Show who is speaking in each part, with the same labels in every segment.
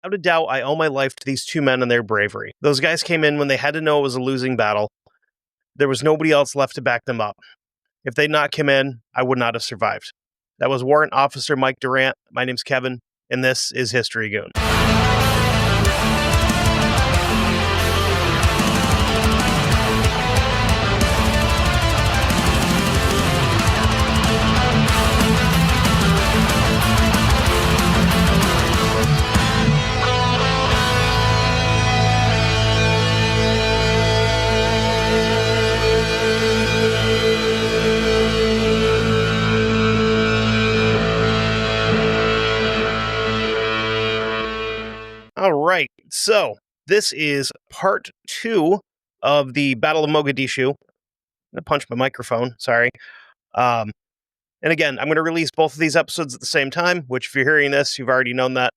Speaker 1: Without a doubt, I owe my life to these two men and their bravery. Those guys came in when they had to know it was a losing battle. There was nobody else left to back them up. If they'd not come in, I would not have survived. That was Warrant Officer Mike Durant. My name's Kevin, and this is History Goon. All right, so this is part 2 of the Battle of Mogadishu. I'm going to punch my microphone, sorry. And again, I'm going to release both of these episodes at the same time, which if you're hearing this, you've already known that.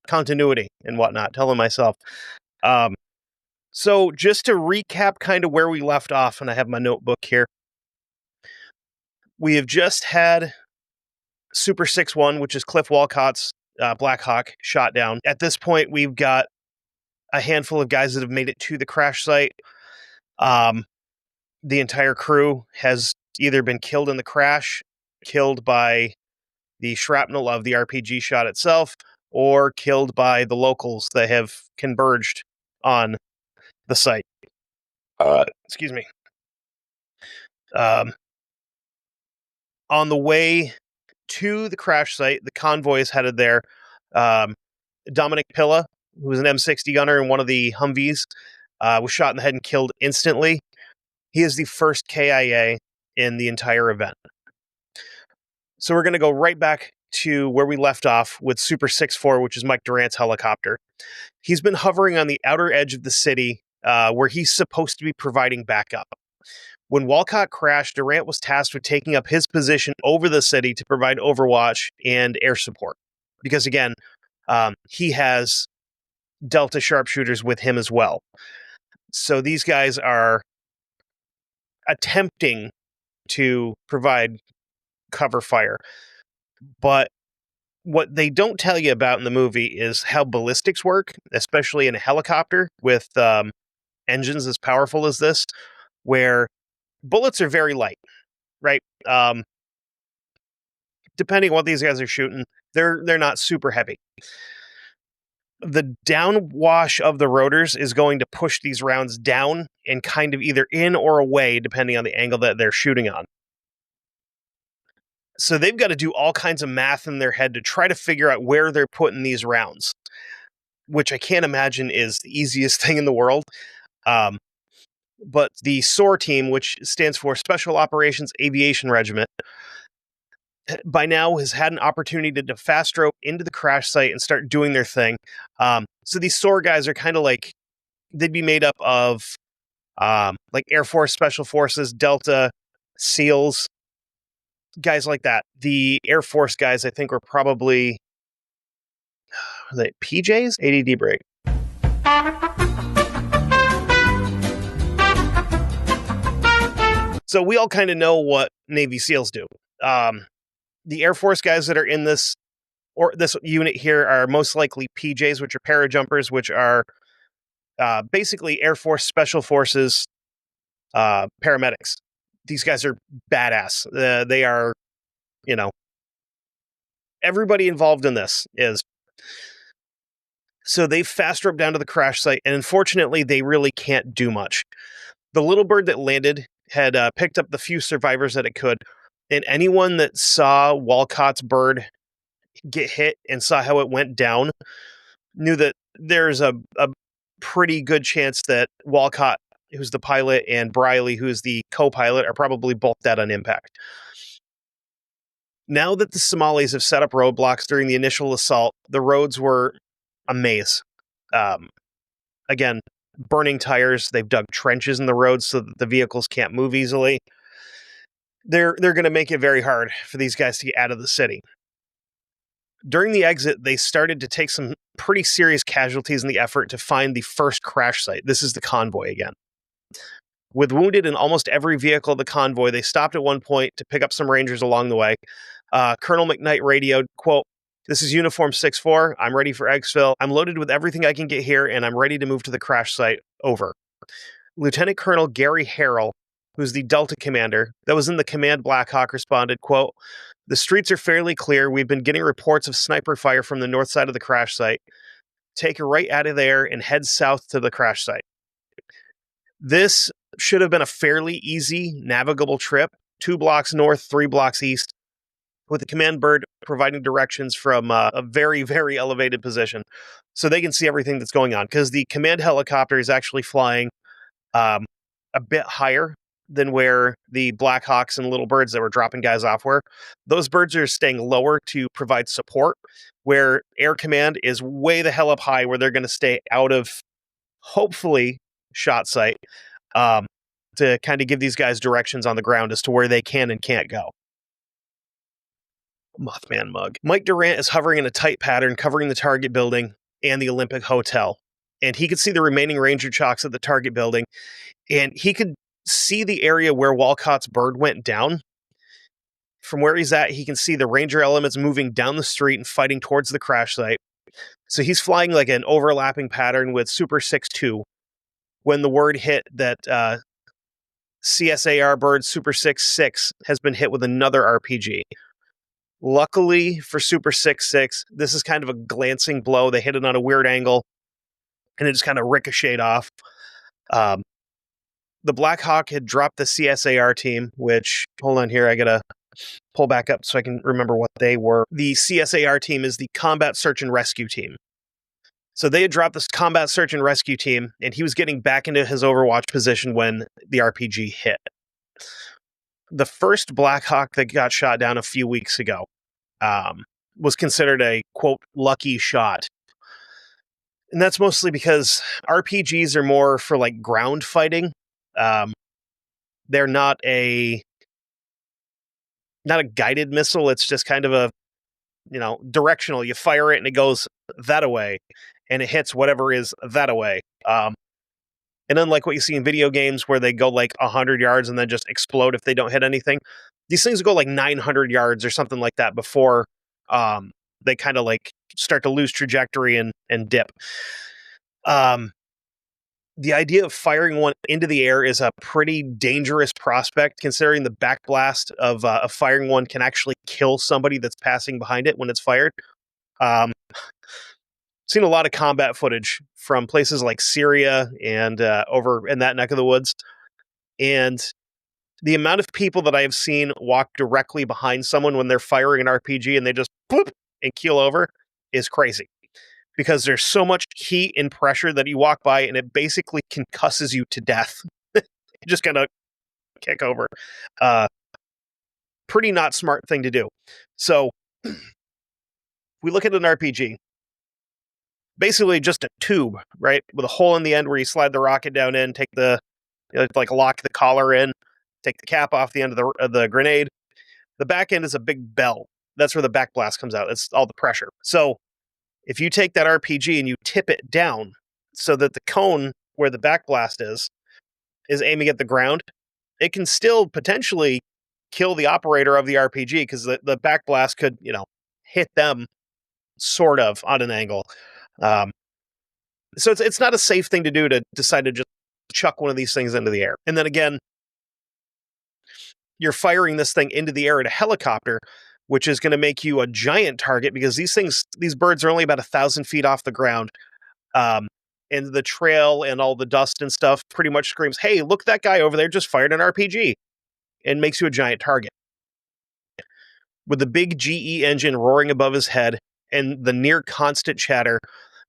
Speaker 1: Continuity and whatnot, telling myself. So just to recap kind of where we left off, and I have my notebook here. We have just had Super 6-1, which is Cliff Walcott's Blackhawk, shot down. At this point, we've got a handful of guys that have made it to the crash site. The entire crew has either been killed in the crash, killed by the shrapnel of the RPG shot itself, or killed by the locals that have converged on the site. Excuse me. On the way to the crash site, the convoy is headed there. Dominic Pilla, who was an M60 gunner in one of the Humvees, was shot in the head and killed instantly. He is the first KIA in the entire event. So we're going to go right back to where we left off with Super 6-4, which is Mike Durant's helicopter. He's been hovering on the outer edge of the city where he's supposed to be providing backup. When Walcott crashed, Durant was tasked with taking up his position over the city to provide overwatch and air support. Because again, he has Delta sharpshooters with him as well. So these guys are attempting to provide cover fire. But what they don't tell you about in the movie is how ballistics work, especially in a helicopter with engines as powerful as this, where bullets are very light, right? Depending on what these guys are shooting, they're not super heavy. The downwash of the rotors is going to push these rounds down and kind of either in or away, depending on the angle that they're shooting on. So they've got to do all kinds of math in their head to try to figure out where they're putting these rounds, which I can't imagine is the easiest thing in the world. But the SOAR team, which stands for Special Operations Aviation Regiment, by now has had an opportunity to fast rope into the crash site and start doing their thing. So these SOAR guys are kind of like, they'd be made up of like Air Force Special Forces, Delta, SEALs, guys like that. The Air Force guys, I think, were probably PJs? ADD break. So we all kind of know what Navy SEALs do. The Air Force guys that are in this unit here are most likely PJs, which are parajumpers, which are basically Air Force Special Forces paramedics. These guys are badass. They are, everybody involved in this is. So they fast roped down to the crash site, and unfortunately, they really can't do much. The little bird that landed had picked up the few survivors that it could, and anyone that saw Walcott's bird get hit and saw how it went down knew that there's a pretty good chance that Walcott, who's the pilot, and Briley, who's the co-pilot, are probably both dead on impact. Now that the Somalis have set up roadblocks during the initial assault, the roads were a maze. Again, burning tires. They've dug trenches in the roads so that the vehicles can't move easily. They're going to make it very hard for these guys to get out of the city. During the exit, they started to take some pretty serious casualties in the effort to find the first crash site. This is the convoy again. With wounded in almost every vehicle of the convoy, they stopped at one point to pick up some Rangers along the way. Colonel McKnight radioed, quote, This is Uniform 6-4. I'm ready for exfil. I'm loaded with everything I can get here, and I'm ready to move to the crash site. Over. Lieutenant Colonel Gary Harrell, who's the Delta commander that was in the command Blackhawk, responded, quote, "The streets are fairly clear. We've been getting reports of sniper fire from the north side of the crash site. Take a right out of there and head south to the crash site." This should have been a fairly easy, navigable trip, 2 blocks north, 3 blocks east, with the command bird providing directions from a very, very elevated position so they can see everything that's going on, because the command helicopter is actually flying a bit higher than where the Blackhawks and little birds that were dropping guys off were. Those birds are staying lower to provide support, where air command is way the hell up high, where they're going to stay out of, hopefully, shot sight, to kind of give these guys directions on the ground as to where they can and can't go. Mothman mug. Mike Durant is hovering in a tight pattern covering the target building and the Olympic Hotel. And he could see the remaining Ranger chocks at the target building, and he could see the area where Walcott's bird went down. From where he's at, he can see the Ranger elements moving down the street and fighting towards the crash site. So he's flying like an overlapping pattern with Super 6-2 when the word hit that CSAR bird Super 6-6 has been hit with another RPG. Luckily for Super 6-6, this is kind of a glancing blow. They hit it on a weird angle, and it just kind of ricocheted off. The Blackhawk had dropped the CSAR team, which, hold on here, I gotta pull back up so I can remember what they were. The CSAR team is the Combat Search and Rescue Team. So they had dropped this Combat Search and Rescue Team, and he was getting back into his Overwatch position when the RPG hit. The first Blackhawk that got shot down a few weeks ago was considered a, quote, lucky shot. And that's mostly because RPGs are more for, like, ground fighting. They're not a guided missile. It's just kind of a, directional. You fire it and it goes that away, and it hits whatever is that away. And unlike what you see in video games where they go like 100 yards and then just explode if they don't hit anything, these things go like 900 yards or something like that before they kind of like start to lose trajectory and dip. The idea of firing one into the air is a pretty dangerous prospect, considering the backblast of firing one can actually kill somebody that's passing behind it when it's fired. Seen a lot of combat footage from places like Syria and over in that neck of the woods. And the amount of people that I have seen walk directly behind someone when they're firing an RPG and they just boop and keel over is crazy. Because there's so much heat and pressure that you walk by and it basically concusses you to death. You just kind of kick over. Pretty not smart thing to do. So we look at an RPG. Basically just a tube, right? With a hole in the end where you slide the rocket down in, take the, like lock the collar in, take the cap off the end of the grenade. The back end is a big bell. That's where the backblast comes out. It's all the pressure. So if you take that RPG and you tip it down so that the cone where the backblast is aiming at the ground, it can still potentially kill the operator of the RPG because the backblast could, hit them sort of on an angle. So it's not a safe thing to do to decide to just chuck one of these things into the air. And then again, you're firing this thing into the air at a helicopter, which is going to make you a giant target because these birds are only about 1,000 feet off the ground. And the trail and all the dust and stuff pretty much screams, hey, look, that guy over there just fired an RPG, and makes you a giant target. With the big GE engine roaring above his head and the near constant chatter,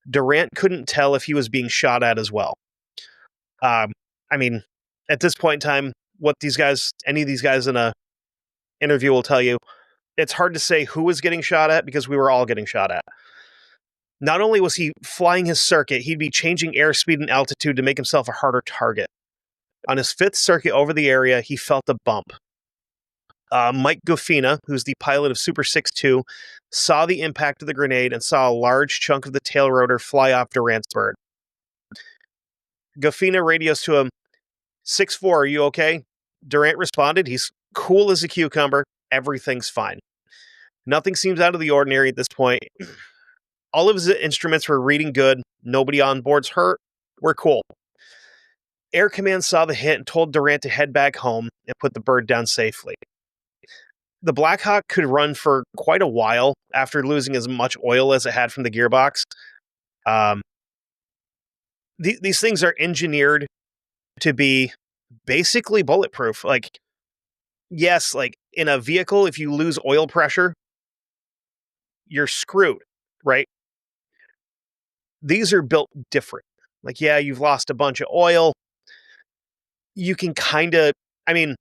Speaker 1: Durant couldn't tell if he was being shot at as well. I mean, at this point in time, any of these guys in a interview will tell you, it's hard to say who was getting shot at because we were all getting shot at. Not only was he flying his circuit, he'd be changing airspeed and altitude to make himself a harder target. On his 5th circuit over the area, he felt a bump. Mike Durant, who's the pilot of Super 6-2, saw the impact of the grenade and saw a large chunk of the tail rotor fly off Durant's bird. Durant radios to him, 6-4, are you okay? Durant responded, he's cool as a cucumber. Everything's fine. Nothing seems out of the ordinary at this point. All of his instruments were reading good. Nobody on board's hurt. We're cool. Air Command saw the hit and told Durant to head back home and put the bird down safely. The Blackhawk could run for quite a while after losing as much oil as it had from the gearbox. These things are engineered to be basically bulletproof. Like, yes, like in a vehicle, if you lose oil pressure, you're screwed, right? These are built different. Like, yeah, you've lost a bunch of oil. You can kind of, I mean,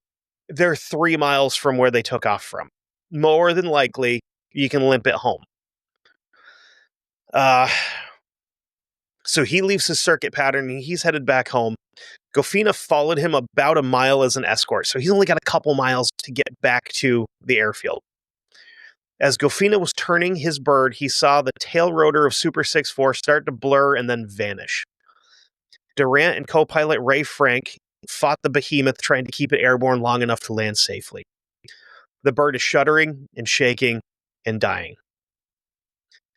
Speaker 1: they're 3 miles from where they took off from. More than likely, you can limp it home. So he leaves his circuit pattern and he's headed back home. Gofina followed him about a mile as an escort, so he's only got a couple miles to get back to the airfield. As Gofina was turning his bird, he saw the tail rotor of Super 6-4 start to blur and then vanish. Durant and co-pilot Ray Frank fought the behemoth, trying to keep it airborne long enough to land safely. The bird is shuddering and shaking and dying.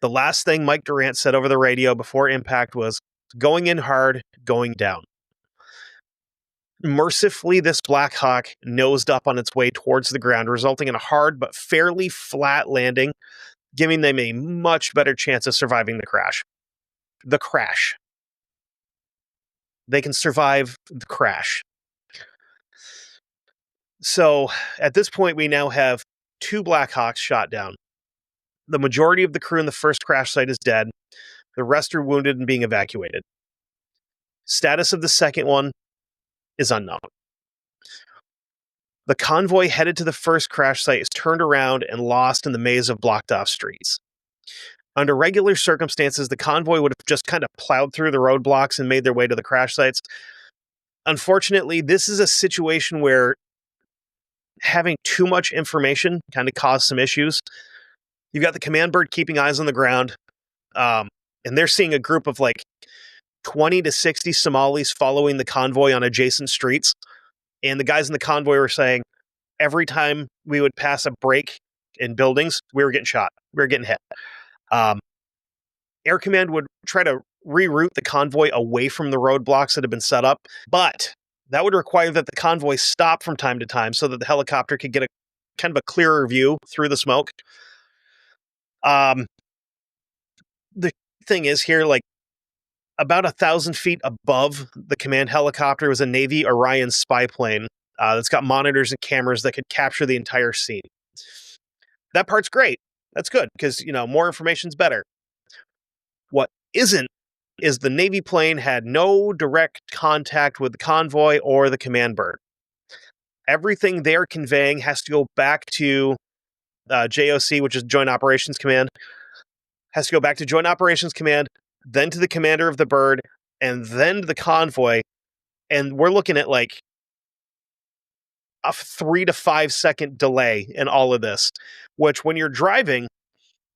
Speaker 1: The last thing Mike Durant said over the radio before impact was, "Going in hard, going down." Mercifully, this Blackhawk nosed up on its way towards the ground, resulting in a hard but fairly flat landing, giving them a much better chance of surviving the crash. The crash. They can survive the crash. So, at this point, we now have 2 Blackhawks shot down. The majority of the crew in the first crash site is dead. The rest are wounded and being evacuated. Status of the second one is unknown. The convoy headed to the first crash site is turned around and lost in the maze of blocked off streets. Under regular circumstances, the convoy would have just kind of plowed through the roadblocks and made their way to the crash sites. Unfortunately, this is a situation where having too much information kind of caused some issues. You've got the command bird keeping eyes on the ground, and they're seeing a group of like 20 to 60 Somalis following the convoy on adjacent streets. And the guys in the convoy were saying every time we would pass a break in buildings, we were getting shot. We were getting hit. Air Command would try to reroute the convoy away from the roadblocks that had been set up, but that would require that the convoy stop from time to time so that the helicopter could get a kind of a clearer view through the smoke. The thing is here, like, about 1,000 feet above the command helicopter was a Navy Orion spy plane that's got monitors and cameras that could capture the entire scene. That part's great. That's good because, more information's better. What isn't is the Navy plane had no direct contact with the convoy or the command bird. Everything they're conveying has to go back to JOC, which is Joint Operations Command. Has to go back to Joint Operations Command, then to the commander of the bird, and then to the convoy. And we're looking at like a 3 to 5 second delay in all of this, which when you're driving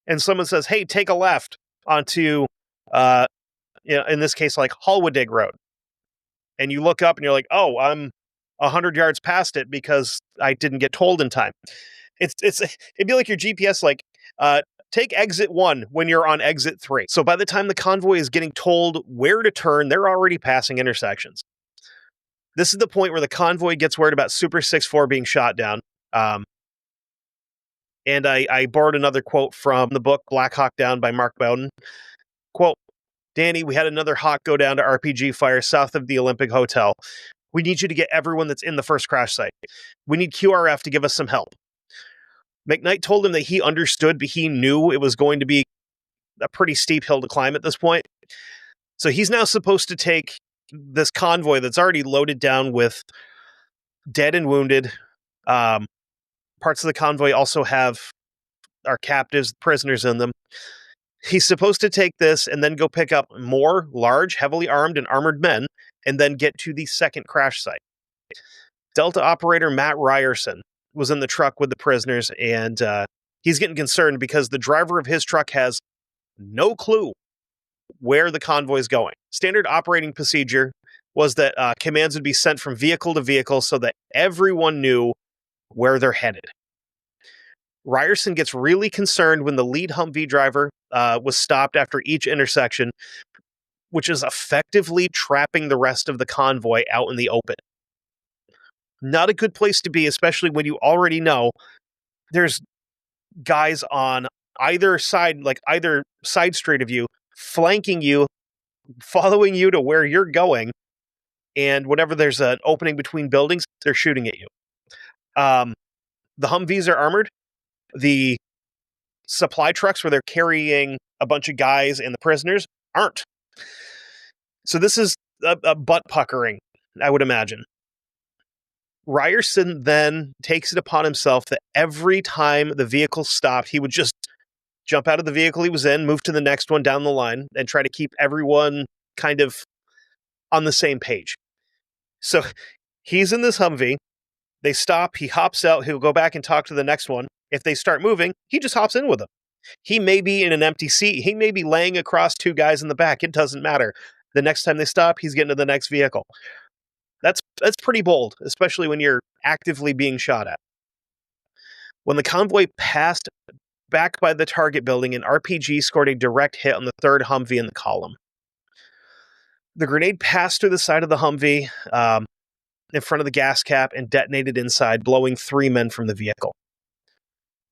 Speaker 1: and someone says, "Hey, take a left onto, in this case, like Hallwadig Road," and you look up and you're like, "Oh, I'm 100 yards past it because I didn't get told in time." It'd be like your GPS, like, take exit 1 when you're on exit 3. So by the time the convoy is getting told where to turn, they're already passing intersections. This is the point where the convoy gets word about Super 6-4 being shot down. And I borrowed another quote from the book Blackhawk Down by Mark Bowden. Quote, "Danny, we had another Hawk go down to RPG fire south of the Olympic Hotel. We need you to get everyone that's in the first crash site. We need QRF to give us some help." McKnight told him that he understood, but he knew it was going to be a pretty steep hill to climb at this point. So he's now supposed to take this convoy that's already loaded down with dead and wounded. Parts of the convoy also have our captives, prisoners in them. He's supposed to take this and then go pick up more large, heavily armed and armored men, and then get to the second crash site. Delta operator Matt Ryerson was in the truck with the prisoners, and he's getting concerned because the driver of his truck has no clue where the convoy is going. Standard operating procedure was that commands would be sent from vehicle to vehicle so that everyone knew where they're headed. Ryerson gets really concerned when the lead Humvee driver was stopped after each intersection, which is effectively trapping the rest of the convoy out in the open. Not a good place to be, especially when you already know there's guys on either side street of you, flanking you, following you to where you're going, and whenever there's an opening between buildings, they're shooting at you. The Humvees are armored. The supply trucks where they're carrying a bunch of guys and the prisoners aren't. So this is a butt puckering, I would imagine. Ryerson then takes it upon himself that every time the vehicle stopped, he would just jump out of the vehicle he was in, move to the next one down the line, and try to keep everyone kind of on the same page. So he's in this Humvee. They stop. He hops out. He'll go back and talk to the next one. If they start moving, he just hops in with them. He may be in an empty seat. He may be laying across two guys in the back. It doesn't matter. The next time they stop, he's getting to the next vehicle. That's pretty bold, especially when you're actively being shot at. When the convoy passed back by the target building, an RPG scored a direct hit on the third Humvee in the column. The grenade passed through the side of the Humvee in front of the gas cap and detonated inside, blowing 3 men from the vehicle.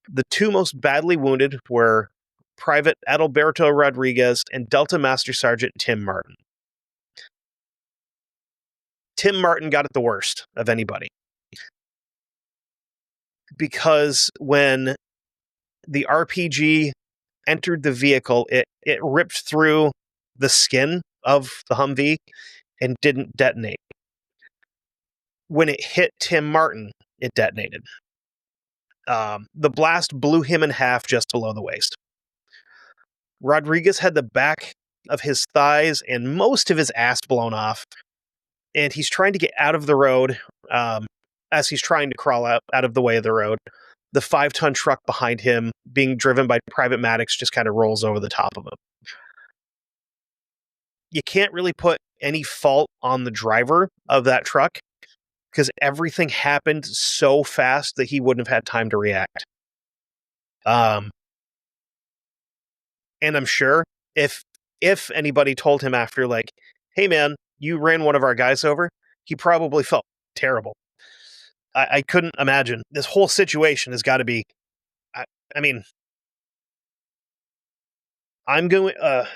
Speaker 1: The 2 most badly wounded were Private Adalberto Rodriguez and Delta Master Sergeant Tim Martin. Tim Martin got it the worst of anybody. Because when the RPG entered the vehicle, it ripped through the skin of the Humvee and didn't detonate. When it hit Tim Martin, it detonated. The blast blew him in half just below the waist. Rodriguez had the back of his thighs and most of his ass blown off, and he's trying to get out of the road as he's trying to crawl out of the way of the road. The 5-ton truck behind him, being driven by Private Maddox, just kind of rolls over the top of him. You can't really put any fault on the driver of that truck because everything happened so fast that he wouldn't have had time to react. And I'm sure if anybody told him after, like, hey man, you ran one of our guys over, he probably felt terrible. I couldn't imagine. This whole situation has got to be, I mean, I'm going to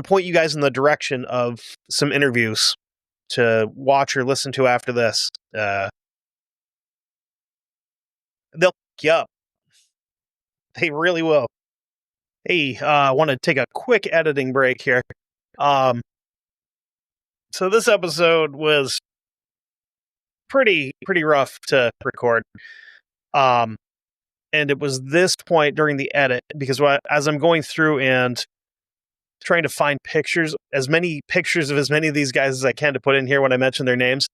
Speaker 1: point you guys in the direction of some interviews to watch or listen to after this. They'll pick you up. They really will. Hey, I want to take a quick editing break here. So this episode was pretty rough to record. And it was this point during the edit, because as I'm going through and trying to find pictures, as many pictures of as many of these guys as I can to put in here when I mention their names,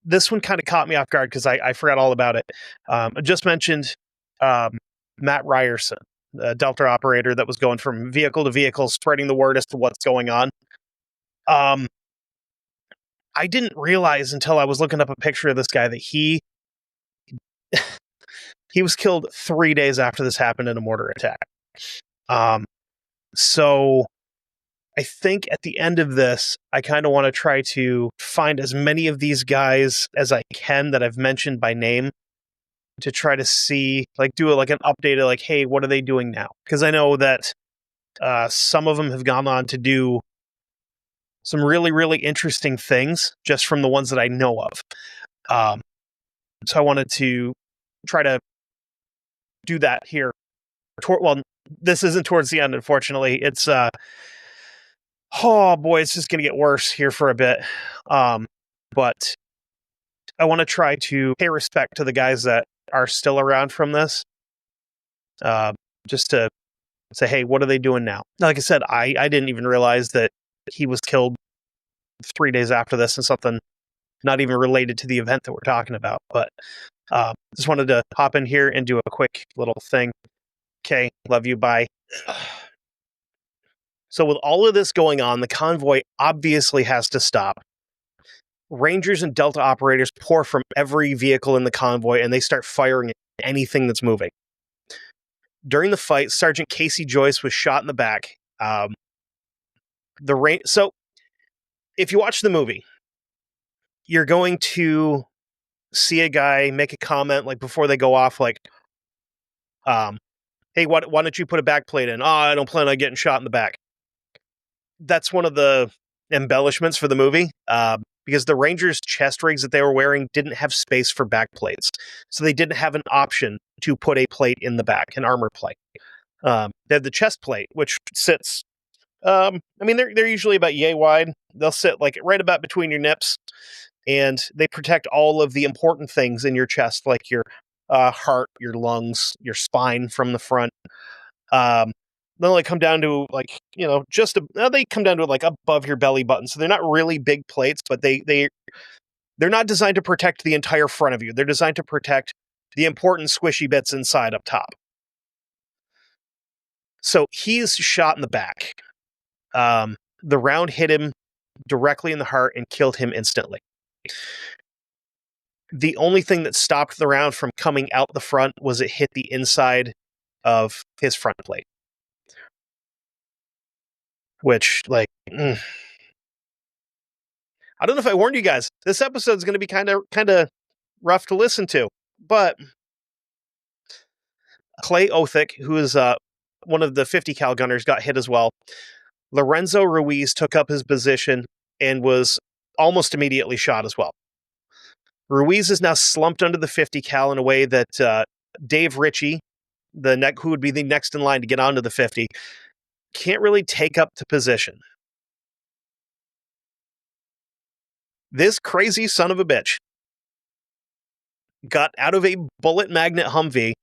Speaker 1: this one kind of caught me off guard because I forgot all about it. I just mentioned Matt Ryerson, the Delta operator that was going from vehicle to vehicle, spreading the word as to what's going on. I didn't realize until I was looking up a picture of this guy that he was killed 3 days after this happened in a mortar attack. So I think at the end of this, I kind of want to try to find as many of these guys as I can that I've mentioned by name to try to see, like, do an update of, like, hey, what are they doing now? Because I know that some of them have gone on to do some really, really interesting things just from the ones that I know of. So I wanted to try to do that here. Well, this isn't towards the end, unfortunately. It's, oh boy, it's just going to get worse here for a bit. But I want to try to pay respect to the guys that are still around from this. Just to say, hey, what are they doing now? Like I said, I didn't even realize that he was killed 3 days after this and something not even related to the event that we're talking about. But just wanted to hop in here and do a quick little thing. Okay, love you, bye. So with all of this going on, the convoy obviously has to stop. Rangers and Delta operators pour from every vehicle in the convoy, and they start firing at anything that's moving. During the fight, Sergeant Casey Joyce was shot in the back. So, if you watch the movie, you're going to see a guy make a comment like before they go off, like, "Hey, why don't you put a back plate in? Oh, I don't plan on getting shot in the back." That's one of the embellishments for the movie, because the Rangers' chest rigs that they were wearing didn't have space for back plates, so they didn't have an option to put a plate in the back, an armor plate. They have the chest plate, which sits. They're usually about yay wide. They'll sit like right about between your nips, and they protect all of the important things in your chest, like your heart, your lungs, your spine from the front. They'll like come down to like, they come down to like above your belly button. So they're not really big plates, but they're not designed to protect the entire front of you. They're designed to protect the important squishy bits inside up top. So he's shot in the back. The round hit him directly in the heart and killed him instantly. The only thing that stopped the round from coming out the front was it hit the inside of his front plate. Which, like, I don't know if I warned you guys. This episode is going to be kind of rough to listen to. But Clay Othick, who is one of the 50 cal gunners, got hit as well. Lorenzo Ruiz took up his position and was almost immediately shot as well. Ruiz is now slumped under the 50 cal in a way that Dave Ritchie, who would be the next in line to get onto the 50, can't really take up to position. This crazy son of a bitch got out of a bullet magnet Humvee,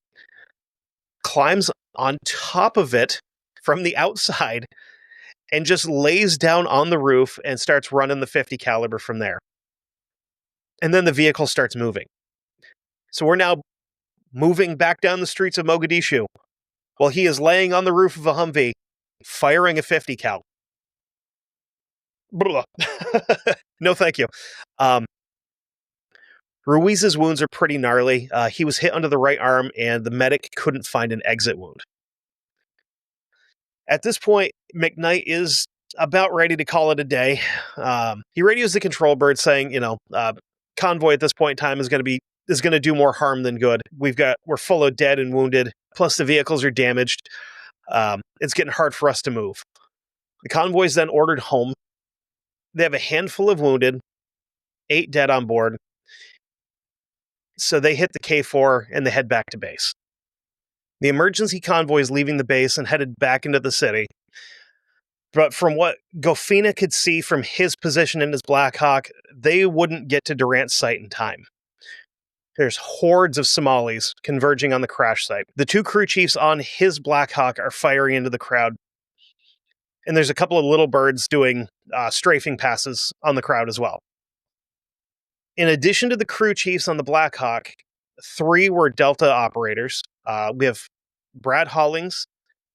Speaker 1: climbs on top of it from the outside, and just lays down on the roof and starts running the 50 caliber from there. And then the vehicle starts moving. So we're now moving back down the streets of Mogadishu while he is laying on the roof of a Humvee, firing a 50 cal. No, thank you. Ruiz's wounds are pretty gnarly. He was hit under the right arm, and the medic couldn't find an exit wound. At this point, McKnight is about ready to call it a day. He radios the control bird saying, Convoy at this point in time is going to do more harm than good. We're full of dead and wounded, plus the vehicles are damaged. It's getting hard for us to move. The convoy is then ordered home. They have a handful of wounded, 8 dead on board. So they hit the K4 and they head back to base. The emergency convoy is leaving the base and headed back into the city. But from what Gofina could see from his position in his Blackhawk, they wouldn't get to Durant's site in time. There's hordes of Somalis converging on the crash site. The 2 crew chiefs on his Blackhawk are firing into the crowd. And there's a couple of little birds doing strafing passes on the crowd as well. In addition to the crew chiefs on the Blackhawk, 3 were Delta operators. We have Brad Hollings,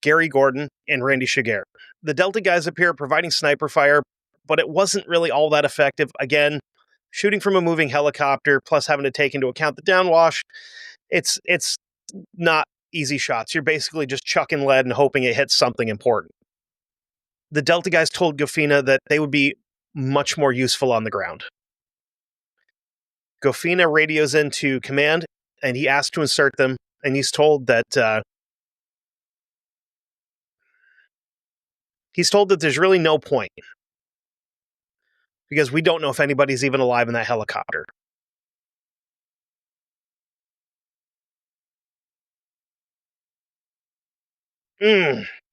Speaker 1: Gary Gordon, and Randy Shiger. The Delta guys appear providing sniper fire, but it wasn't really all that effective. Again, shooting from a moving helicopter, plus having to take into account the downwash, it's not easy shots. You're basically just chucking lead and hoping it hits something important. The Delta guys told Gofina that they would be much more useful on the ground. Gofina radios into command, and he asks to insert them, and he's told that there's really no point, because we don't know if anybody's even alive in that helicopter.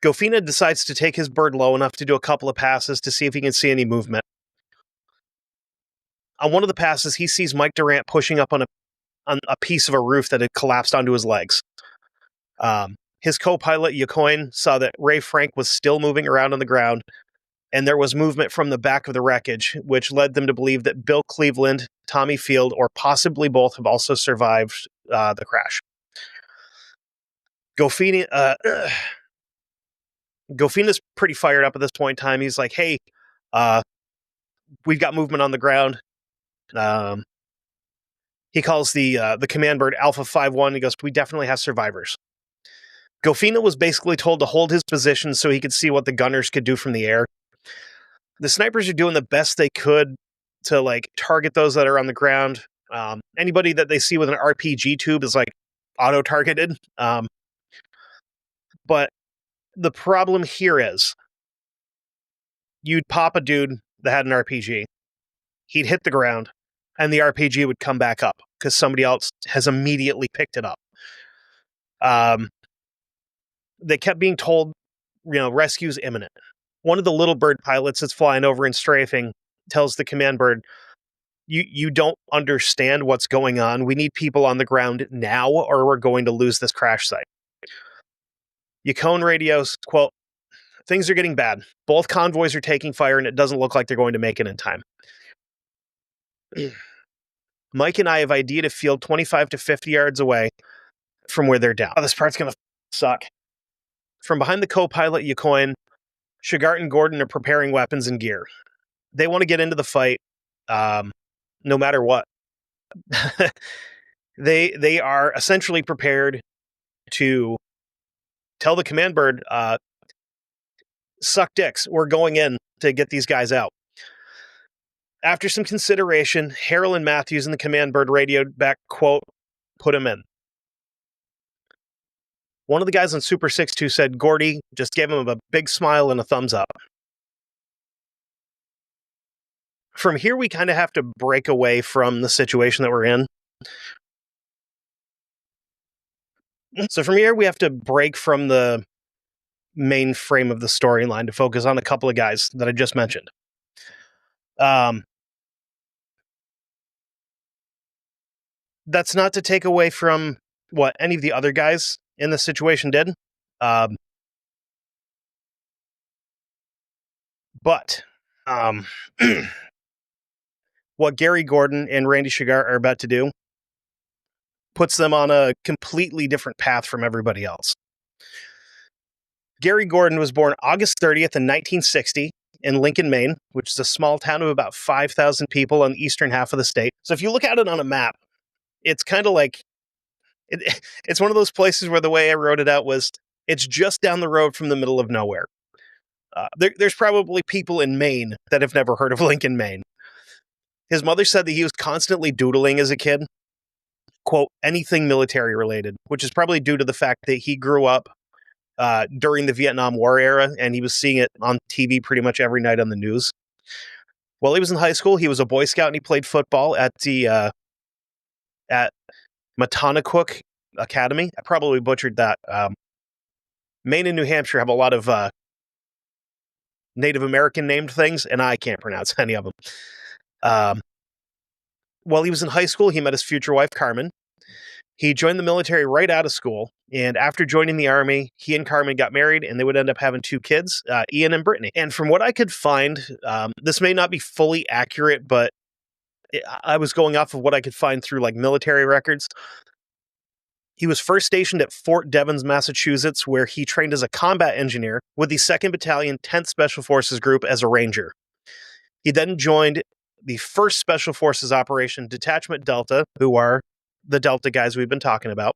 Speaker 1: Gofina decides to take his bird low enough to do a couple of passes to see if he can see any movement. On one of the passes, he sees Mike Durant pushing up on a piece of a roof that had collapsed onto his legs. His co-pilot, Yacoin, saw that Ray Frank was still moving around on the ground, and there was movement from the back of the wreckage, which led them to believe that Bill Cleveland, Tommy Field, or possibly both have also survived the crash. Gofina's pretty fired up at this point in time. He's like, hey, we've got movement on the ground. He calls the command bird Alpha 5-1. He goes, we definitely have survivors. Gofina was basically told to hold his position so he could see what the gunners could do from the air. The snipers are doing the best they could to like target those that are on the ground. Anybody that they see with an RPG tube is like auto-targeted. But the problem here is you'd pop a dude that had an RPG. He'd hit the ground, and the RPG would come back up because somebody else has immediately picked it up. They kept being told, rescue's imminent. One of the little bird pilots that's flying over and strafing tells the command bird, you don't understand what's going on. We need people on the ground now, or we're going to lose this crash site. Yukon radios, quote, things are getting bad. Both convoys are taking fire, and it doesn't look like they're going to make it in time. Mike and I have ideaed a field 25 to 50 yards away from where they're down. Oh, this part's going to suck. From behind the co-pilot Yukon, Shigart and Gordon are preparing weapons and gear. They want to get into the fight, no matter what. They are essentially prepared to tell the command bird, suck dicks, we're going in to get these guys out. After some consideration, Harrell and Matthews and the command bird radioed back, quote, put him in. One of the guys on Super 6-2 said Gordy just gave him a big smile and a thumbs up. From here, we kind of have to break away from the situation that we're in. So from here, we have to break from the main frame of the storyline to focus on a couple of guys that I just mentioned. That's not to take away from what any of the other guys in the situation did. But what Gary Gordon and Randy Shigart are about to do puts them on a completely different path from everybody else. Gary Gordon was born August 30th in 1960 in Lincoln, Maine, which is a small town of about 5,000 people on the eastern half of the state. So if you look at it on a map, it's kind of like, it's one of those places where the way I wrote it out was, it's just down the road from the middle of nowhere. There's probably people in Maine that have never heard of Lincoln, Maine. His mother said that he was constantly doodling as a kid, quote, anything military related, which is probably due to the fact that he grew up during the Vietnam War era, and he was seeing it on TV pretty much every night on the news. While he was in high school, he was a Boy Scout and he played football at the at Matanacook Academy. I probably butchered that. Maine and New Hampshire have a lot of Native American named things, and I can't pronounce any of them. While he was in high school, he met his future wife, Carmen. He joined the military right out of school, and after joining the Army, he and Carmen got married, and they would end up having 2 kids, Ian and Brittany. And from what I could find, this may not be fully accurate, but I was going off of what I could find through like military records. He was first stationed at Fort Devens, Massachusetts, where he trained as a combat engineer with the 2nd Battalion, 10th Special Forces Group as a ranger. He then joined the 1st Special Forces Operation Detachment Delta, who are the Delta guys we've been talking about,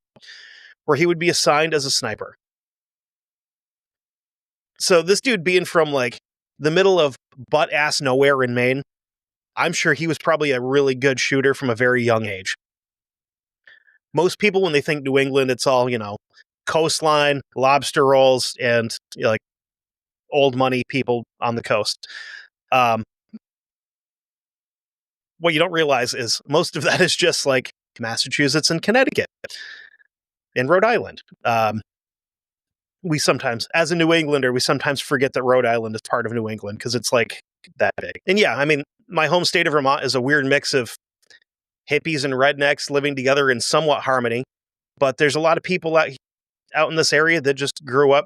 Speaker 1: where he would be assigned as a sniper. So this dude being from like the middle of butt-ass nowhere in Maine, I'm sure he was probably a really good shooter from a very young age. Most people, when they think New England, it's all, coastline, lobster rolls, and like old money people on the coast. What you don't realize is most of that is just like Massachusetts and Connecticut and Rhode Island. We sometimes, as a New Englander, we sometimes forget that Rhode Island is part of New England because it's like that big. And yeah, I mean, my home state of Vermont is a weird mix of hippies and rednecks living together in somewhat harmony. But there's a lot of people out in this area that just grew up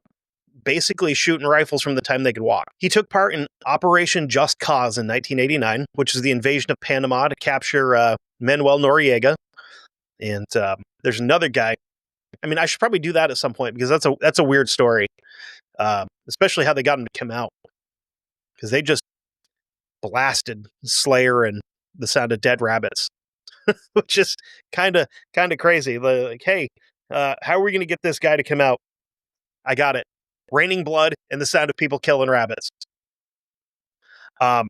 Speaker 1: basically shooting rifles from the time they could walk. He took part in Operation Just Cause in 1989, which is the invasion of Panama to capture Manuel Noriega. And there's another guy. I mean, I should probably do that at some point because that's a weird story, especially how they got him to come out, because they just blasted Slayer and the sound of dead rabbits, which is kind of crazy. Like, hey, how are we going to get this guy to come out? I got it. Raining blood and the sound of people killing rabbits. But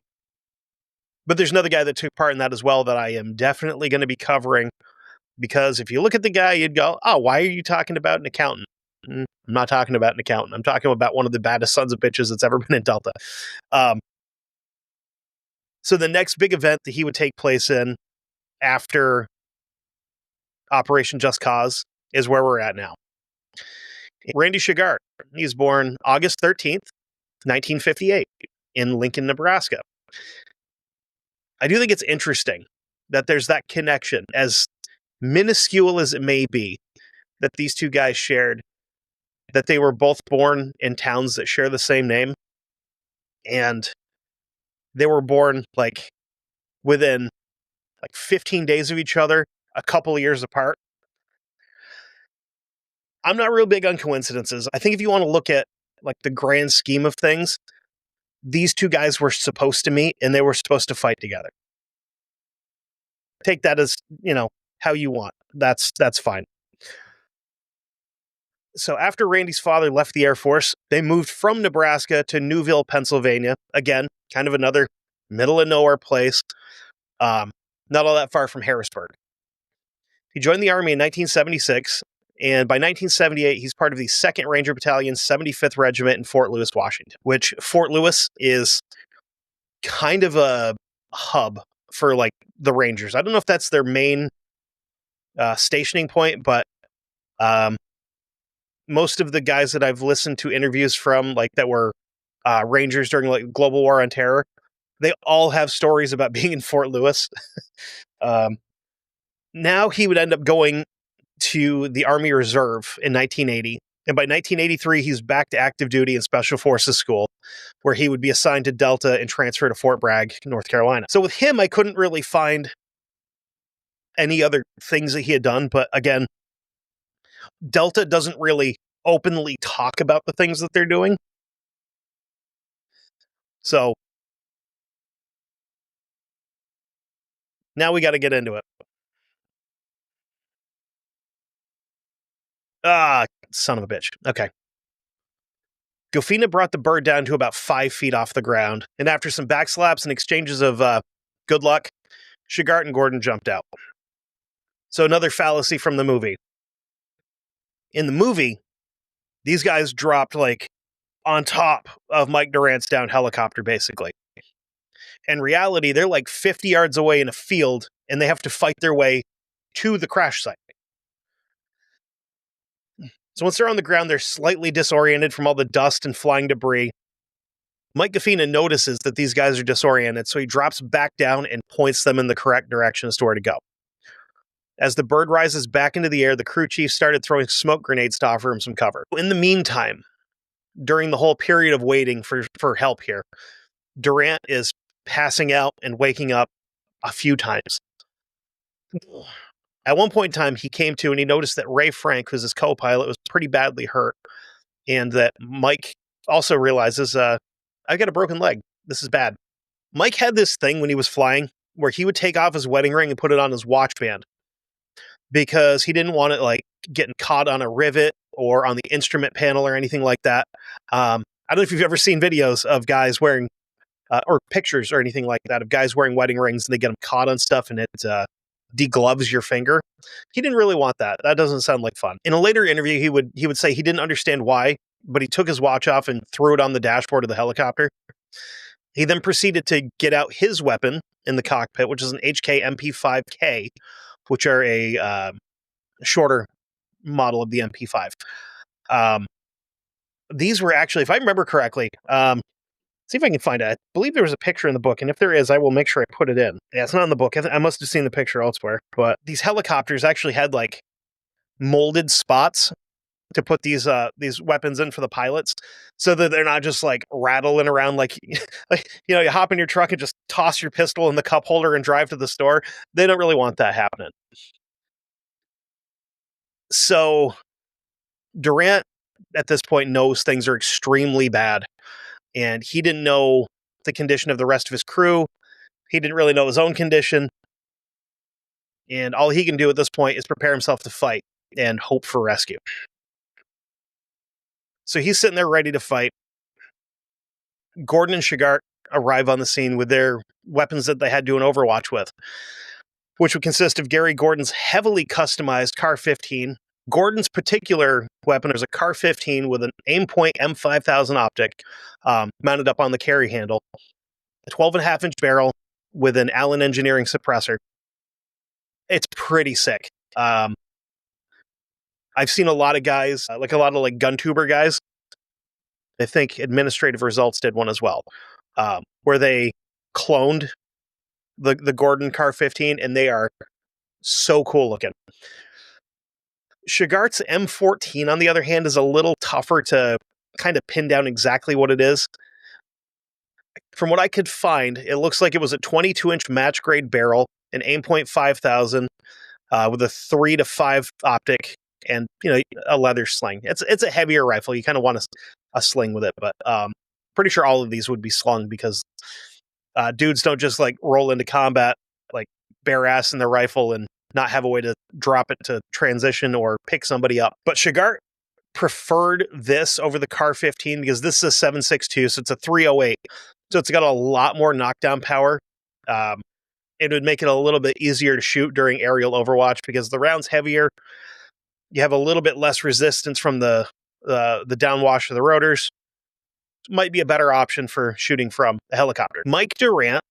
Speaker 1: there's another guy that took part in that as well that I am definitely going to be covering, because if you look at the guy, you'd go, oh, why are you talking about an accountant? I'm not talking about an accountant. I'm talking about one of the baddest sons of bitches that's ever been in Delta. So the next big event that he would take place in after Operation Just Cause is where we're at now. Randy Shigart. He's born August 13th, 1958 in Lincoln, Nebraska. I do think it's interesting that there's that connection, as minuscule as it may be, that these two guys shared, that they were both born in towns that share the same name, and they were born like within like 15 days of each other, a couple of years apart. I'm not real big on coincidences. I think if you want to look at like the grand scheme of things, these two guys were supposed to meet and they were supposed to fight together. Take that as, how you want. That's fine. So after Randy's father left the Air Force, they moved from Nebraska to Newville, Pennsylvania. Again, kind of another middle of nowhere place. Not all that far from Harrisburg. He joined the Army in 1976, and by 1978, he's part of the 2nd Ranger Battalion, 75th Regiment in Fort Lewis, Washington, which Fort Lewis is kind of a hub for like the Rangers. I don't know if that's their main stationing point, but most of the guys that I've listened to interviews from, like that were Rangers during like Global War on Terror, they all have stories about being in Fort Lewis. Now he would end up going to the Army Reserve in 1980. And by 1983, he's back to active duty in Special Forces School, where he would be assigned to Delta and transfer to Fort Bragg, North Carolina. So with him, I couldn't really find any other things that he had done. But again, Delta doesn't really openly talk about the things that they're doing. So now we got to get into it. Ah, son of a bitch. Okay. Gofina brought the bird down to about 5 feet off the ground, and after some backslaps and exchanges of good luck, Shigart and Gordon jumped out. So another fallacy from the movie. In the movie, these guys dropped like on top of Mike Durant's down helicopter, basically. In reality, they're like 50 yards away in a field, and they have to fight their way to the crash site. So once they're on the ground, they're slightly disoriented from all the dust and flying debris. Mike Gofina notices that these guys are disoriented, so he drops back down and points them in the correct direction as to where to go. As the bird rises back into the air, the crew chief started throwing smoke grenades to offer him some cover. In the meantime, during the whole period of waiting for help here, Durant is passing out and waking up a few times. At one point in time, he came to and he noticed that Ray Frank, who's his co-pilot, was pretty badly hurt. And that Mike also realizes, I've got a broken leg. This is bad. Mike had this thing when he was flying where he would take off his wedding ring and put it on his watch band because he didn't want it like getting caught on a rivet or on the instrument panel or anything like that. I don't know if you've ever seen videos of guys wearing or pictures or anything like that of guys wearing wedding rings and they get them caught on stuff and it degloves your finger. He didn't really want that. That doesn't sound like fun. In a later interview, he would say he didn't understand why, but he took his watch off and threw it on the dashboard of the helicopter. He then proceeded to get out his weapon in the cockpit, which is an HK MP5K, which are a shorter model of the MP5. These were actually, if I remember correctly, see if I can find it. I believe there was a picture in the book, and if there is, I will make sure I put it in. Yeah, it's not in the book. I must have seen the picture elsewhere. But these helicopters actually had like molded spots to put these weapons in for the pilots, so that they're not just like rattling around like you hop in your truck and just toss your pistol in the cup holder and drive to the store. They don't really want that happening. So Durant at this point knows things are extremely bad. And he didn't know the condition of the rest of his crew. He didn't really know his own condition. And all he can do at this point is prepare himself to fight and hope for rescue. So he's sitting there ready to fight. Gordon and Shigart arrive on the scene with their weapons that they had to do an Overwatch with, which would consist of Gary Gordon's heavily customized Car-15. Gordon's particular weapon is a Car-15 with an Aimpoint M5000 optic mounted up on the carry handle, a 12.5-inch barrel with an Allen Engineering suppressor. It's pretty sick. I've seen a lot of guys, like a lot of gun tuber guys. I think Administrative Results did one as well, where they cloned the Gordon Car-15, and they are so cool looking. Shigart's M14, on the other hand, is a little tougher to kind of pin down exactly what it is. From what I could find, it looks like it was a 22-inch match-grade barrel, an Aimpoint 5000, with a 3 to 5 optic, and a leather sling. It's a heavier rifle. You kind of want a sling with it, but pretty sure all of these would be slung because dudes don't just roll into combat bare ass in their rifle and not have a way to drop it to transition or pick somebody up. But Shigart preferred this over the Car-15 because this is a 7.62, so it's a 308. So it's got a lot more knockdown power. It would make it a little bit easier to shoot during aerial Overwatch because the round's heavier. You have a little bit less resistance from the downwash of the rotors. Might be a better option for shooting from a helicopter. Mike Durant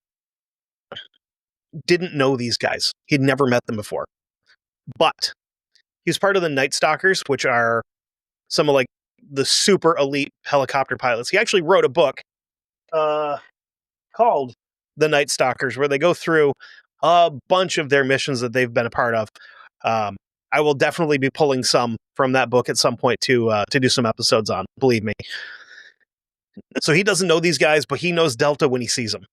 Speaker 1: didn't know these guys. He'd never met them before. But he was part of the Night Stalkers, which are some of the super elite helicopter pilots. He actually wrote a book called The Night Stalkers, where they go through a bunch of their missions that they've been a part of. I will definitely be pulling some from that book at some point to do some episodes on, believe me. So he doesn't know these guys, but he knows Delta when he sees them.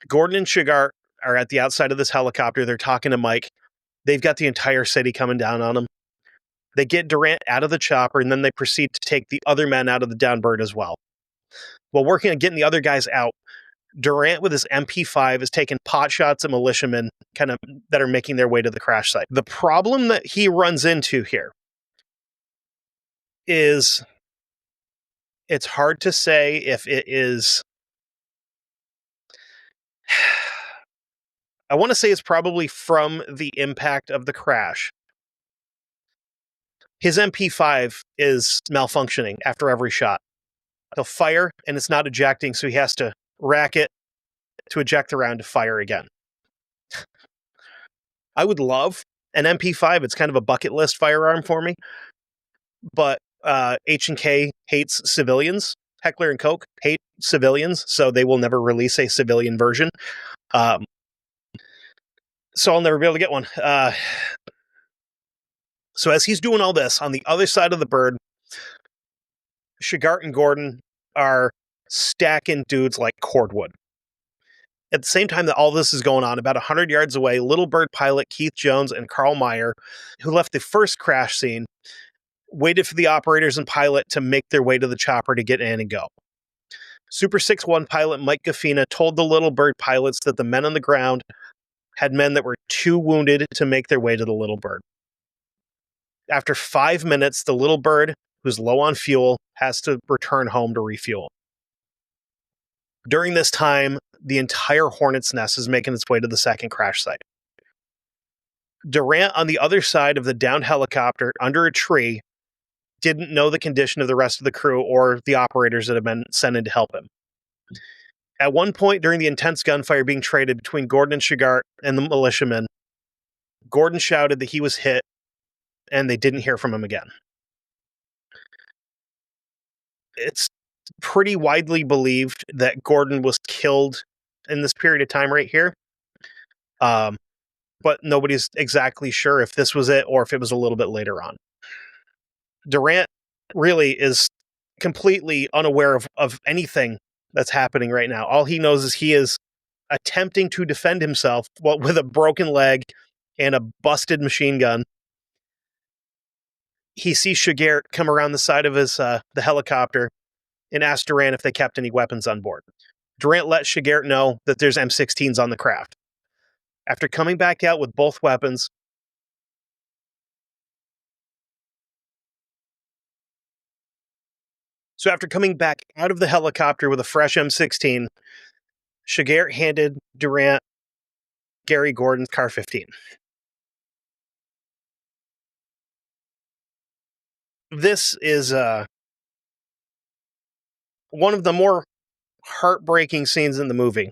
Speaker 1: Gordon and Shigart are at the outside of this helicopter. They're talking to Mike. They've got the entire city coming down on them. They get Durant out of the chopper, and then they proceed to take the other men out of the downbird as well. While working on getting the other guys out, Durant with his MP5 is taking pot shots at militiamen that are making their way to the crash site. The problem that he runs into here is it's hard to say if it is... I want to say it's probably from the impact of the crash. His MP5 is malfunctioning after every shot. He'll fire, and it's not ejecting, so he has to rack it to eject the round to fire again. I would love an MP5. It's kind of a bucket list firearm for me. But H&K hates civilians. Heckler & Koch hate civilians, so they will never release a civilian version. So I'll never be able to get one. So as he's doing all this, on the other side of the bird, Shigart and Gordon are stacking dudes like cordwood. At the same time that all this is going on, about 100 yards away, Little Bird pilot Keith Jones and Carl Meyer, who left the first crash scene, waited for the operators and pilot to make their way to the chopper to get in and go. Super 6-1 pilot Mike Gaffina told the Little Bird pilots that the men on the ground had men that were too wounded to make their way to the Little Bird. After 5 minutes, the Little Bird, who's low on fuel, has to return home to refuel. During this time, the entire Hornet's nest is making its way to the second crash site. Durant, on the other side of the downed helicopter under a tree, didn't know the condition of the rest of the crew or the operators that had been sent in to help him. At one point during the intense gunfire being traded between Gordon and Shigart and the militiamen, Gordon shouted that he was hit, and they didn't hear from him again. It's pretty widely believed that Gordon was killed in this period of time right here. But nobody's exactly sure if this was it or if it was a little bit later on. Durant really is completely unaware of anything that's happening right now. All he knows is he is attempting to defend himself with a broken leg and a busted machine gun. He sees Shigart come around the side of his the helicopter and asks Durant if they kept any weapons on board. Durant lets Shigert know that there's M16s on the craft. After coming back out with both weapons, after coming back out of the helicopter with a fresh M16, Shigert handed Durant Gary Gordon's Car 15. This is one of the more heartbreaking scenes in the movie,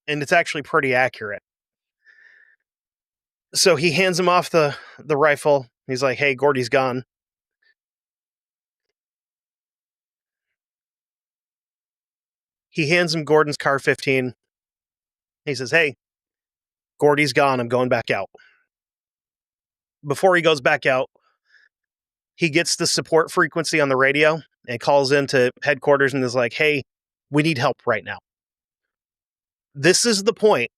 Speaker 1: and it's actually pretty accurate. So he hands him off the rifle. He's like, hey, Gordy's gone. He hands him Gordon's Car 15. He says, hey, Gordy's gone. I'm going back out. Before he goes back out, he gets the support frequency on the radio and calls into headquarters and is like, hey, we need help right now. This is the point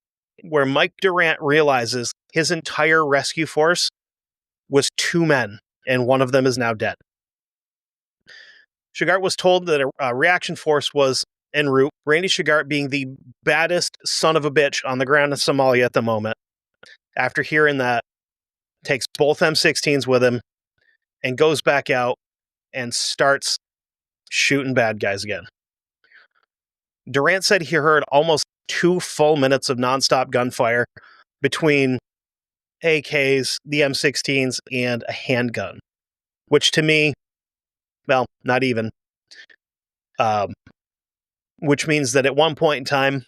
Speaker 1: where Mike Durant realizes his entire rescue force was 2 men, and one of them is now dead. Shigart was told that a reaction force was en route, Randy Shigart being the baddest son of a bitch on the ground in Somalia at the moment. After hearing that, takes both M16s with him and goes back out and starts shooting bad guys again. Durant said he heard almost 2 full minutes of nonstop gunfire between AKs, the M16s, and a handgun, which to me, well, not even. Which means that at one point in time,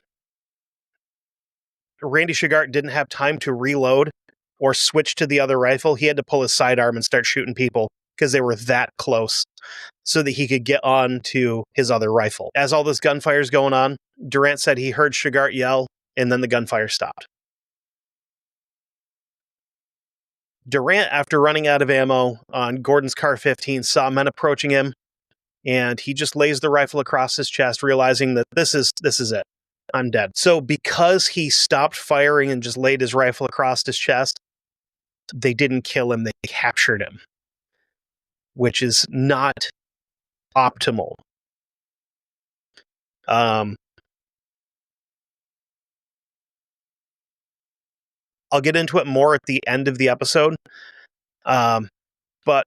Speaker 1: Randy Shigart didn't have time to reload or switch to the other rifle. He had to pull his sidearm and start shooting people because they were that close so that he could get on to his other rifle. As all this gunfire is going on, Durant said he heard Shigart yell, and then the gunfire stopped. Durant, after running out of ammo on Gordon's Car 15, saw men approaching him, and he just lays the rifle across his chest, realizing that this is it. I'm dead. So because he stopped firing and just laid his rifle across his chest, they didn't kill him, they captured him, which is not optimal. I'll get into it more at the end of the episode. But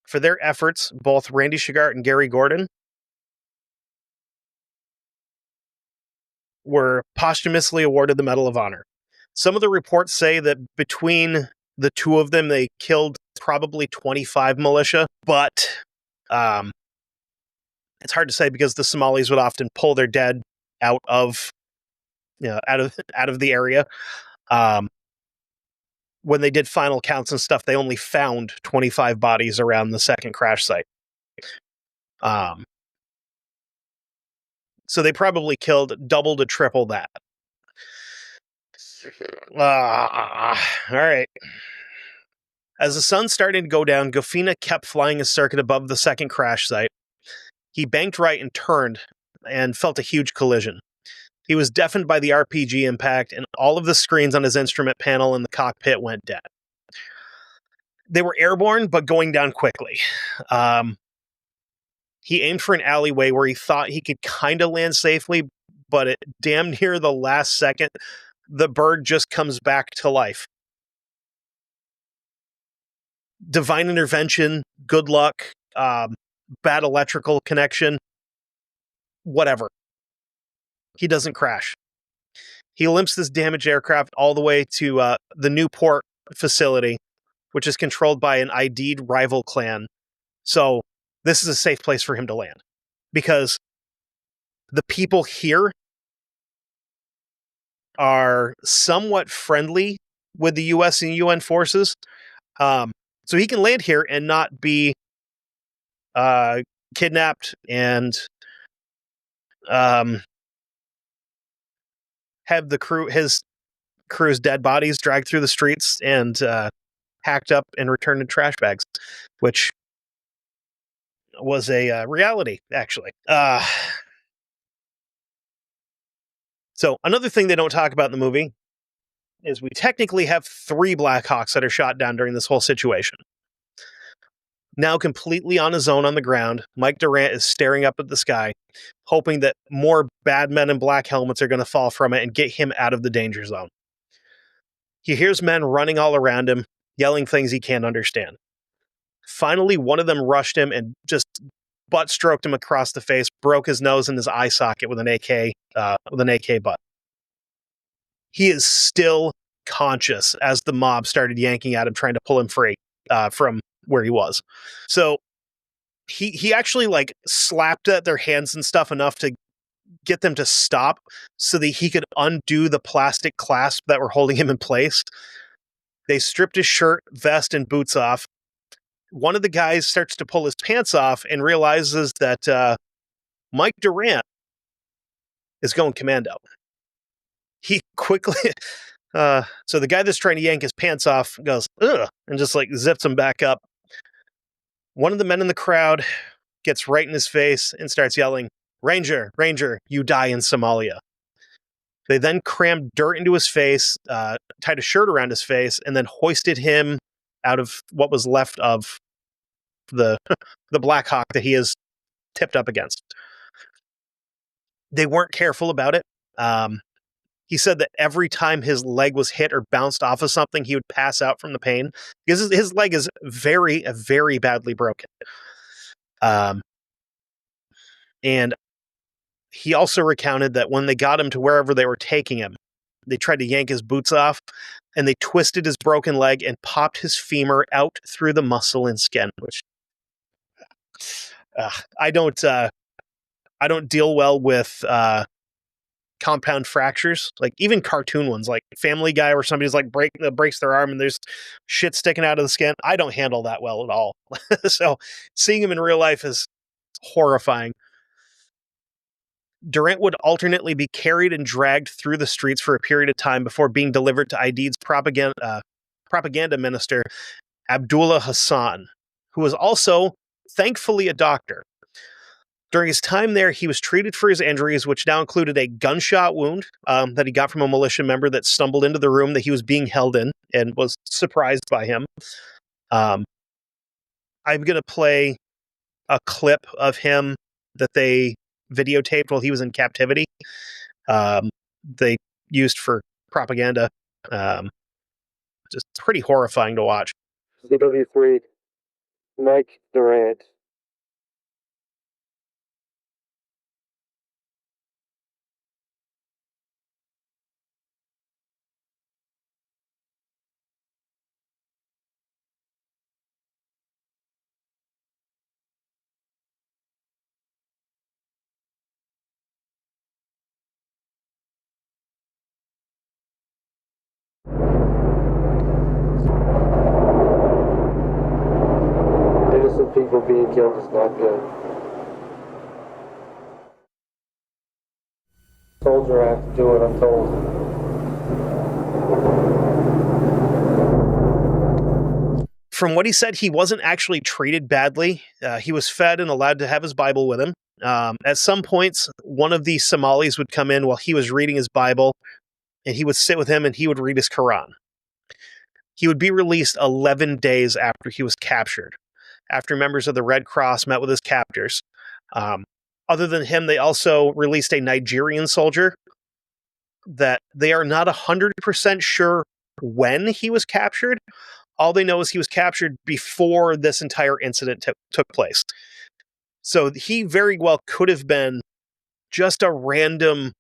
Speaker 1: for their efforts, both Randy Shigart and Gary Gordon were posthumously awarded the Medal of Honor. Some of the reports say that between the two of them, they killed probably 25 militia, but it's hard to say because the Somalis would often pull their dead out of the area. When they did final counts and stuff, they only found 25 bodies around the second crash site. So they probably killed double to triple that. All right. As the sun started to go down, Gofina kept flying a circuit above the second crash site. He banked right and turned and felt a huge collision. He was deafened by the RPG impact, and all of the screens on his instrument panel in the cockpit went dead. They were airborne, but going down quickly. He aimed for an alleyway where he thought he could kind of land safely, but at damn near the last second, the bird just comes back to life. Divine intervention, good luck, bad electrical connection, whatever. He doesn't crash. He limps this damaged aircraft all the way to the Newport facility, which is controlled by an ID'd rival clan. So this is a safe place for him to land because the people here are somewhat friendly with the U.S. and UN forces. So he can land here and not be kidnapped and have his crew's dead bodies dragged through the streets and hacked up and returned in trash bags, which was a reality, actually. So another thing they don't talk about in the movie is we technically have 3 Blackhawks that are shot down during this whole situation. Now completely on his own on the ground, Mike Durant is staring up at the sky, hoping that more bad men in black helmets are going to fall from it and get him out of the danger zone. He hears men running all around him, yelling things he can't understand. Finally, one of them rushed him and just butt stroked him across the face, broke his nose and his eye socket with an AK butt. He is still conscious as the mob started yanking at him, trying to pull him free from where he was. So he actually like slapped at their hands and stuff enough to get them to stop so that he could undo the plastic clasp that were holding him in place. They stripped his shirt, vest, and boots off. One of the guys starts to pull his pants off and realizes that Mike Durant is going commando. He quickly... so the guy that's trying to yank his pants off goes, ugh, and just like zips him back up. One of the men in the crowd gets right in his face and starts yelling, Ranger, Ranger, you die in Somalia. They then crammed dirt into his face, tied a shirt around his face, and then hoisted him out of what was left of the Blackhawk that he is tipped up against. They weren't careful about it. He said that every time his leg was hit or bounced off of something, he would pass out from the pain because his leg is very, very badly broken. And he also recounted that when they got him to wherever they were taking him, they tried to yank his boots off and they twisted his broken leg and popped his femur out through the muscle and skin, which I don't deal well with compound fractures, like even cartoon ones, like Family Guy, where somebody's like breaks their arm and there's shit sticking out of the skin. I don't handle that well at all. So seeing him in real life is horrifying. Durant would alternately be carried and dragged through the streets for a period of time before being delivered to ID's propaganda minister, Abdullah Hassan, who was also, thankfully, a doctor. During his time there, he was treated for his injuries, which now included a gunshot wound that he got from a militia member that stumbled into the room that he was being held in and was surprised by him. I'm going to play a clip of him that they videotaped while he was in captivity. They used for propaganda. Just pretty horrifying to watch.
Speaker 2: CW3, Mike Durant. Innocent people being killed is not good. Soldier, I have to do what I'm told.
Speaker 1: From what he said, he wasn't actually treated badly. He was fed and allowed to have his Bible with him. At some points, one of the Somalis would come in while he was reading his Bible, and he would sit with him and he would read his Quran. He would be released 11 days after he was captured, after members of the Red Cross met with his captors. Other than him, they also released a Nigerian soldier that they are not 100% sure when he was captured. All they know is he was captured before this entire incident took place. So he very well could have been just a random,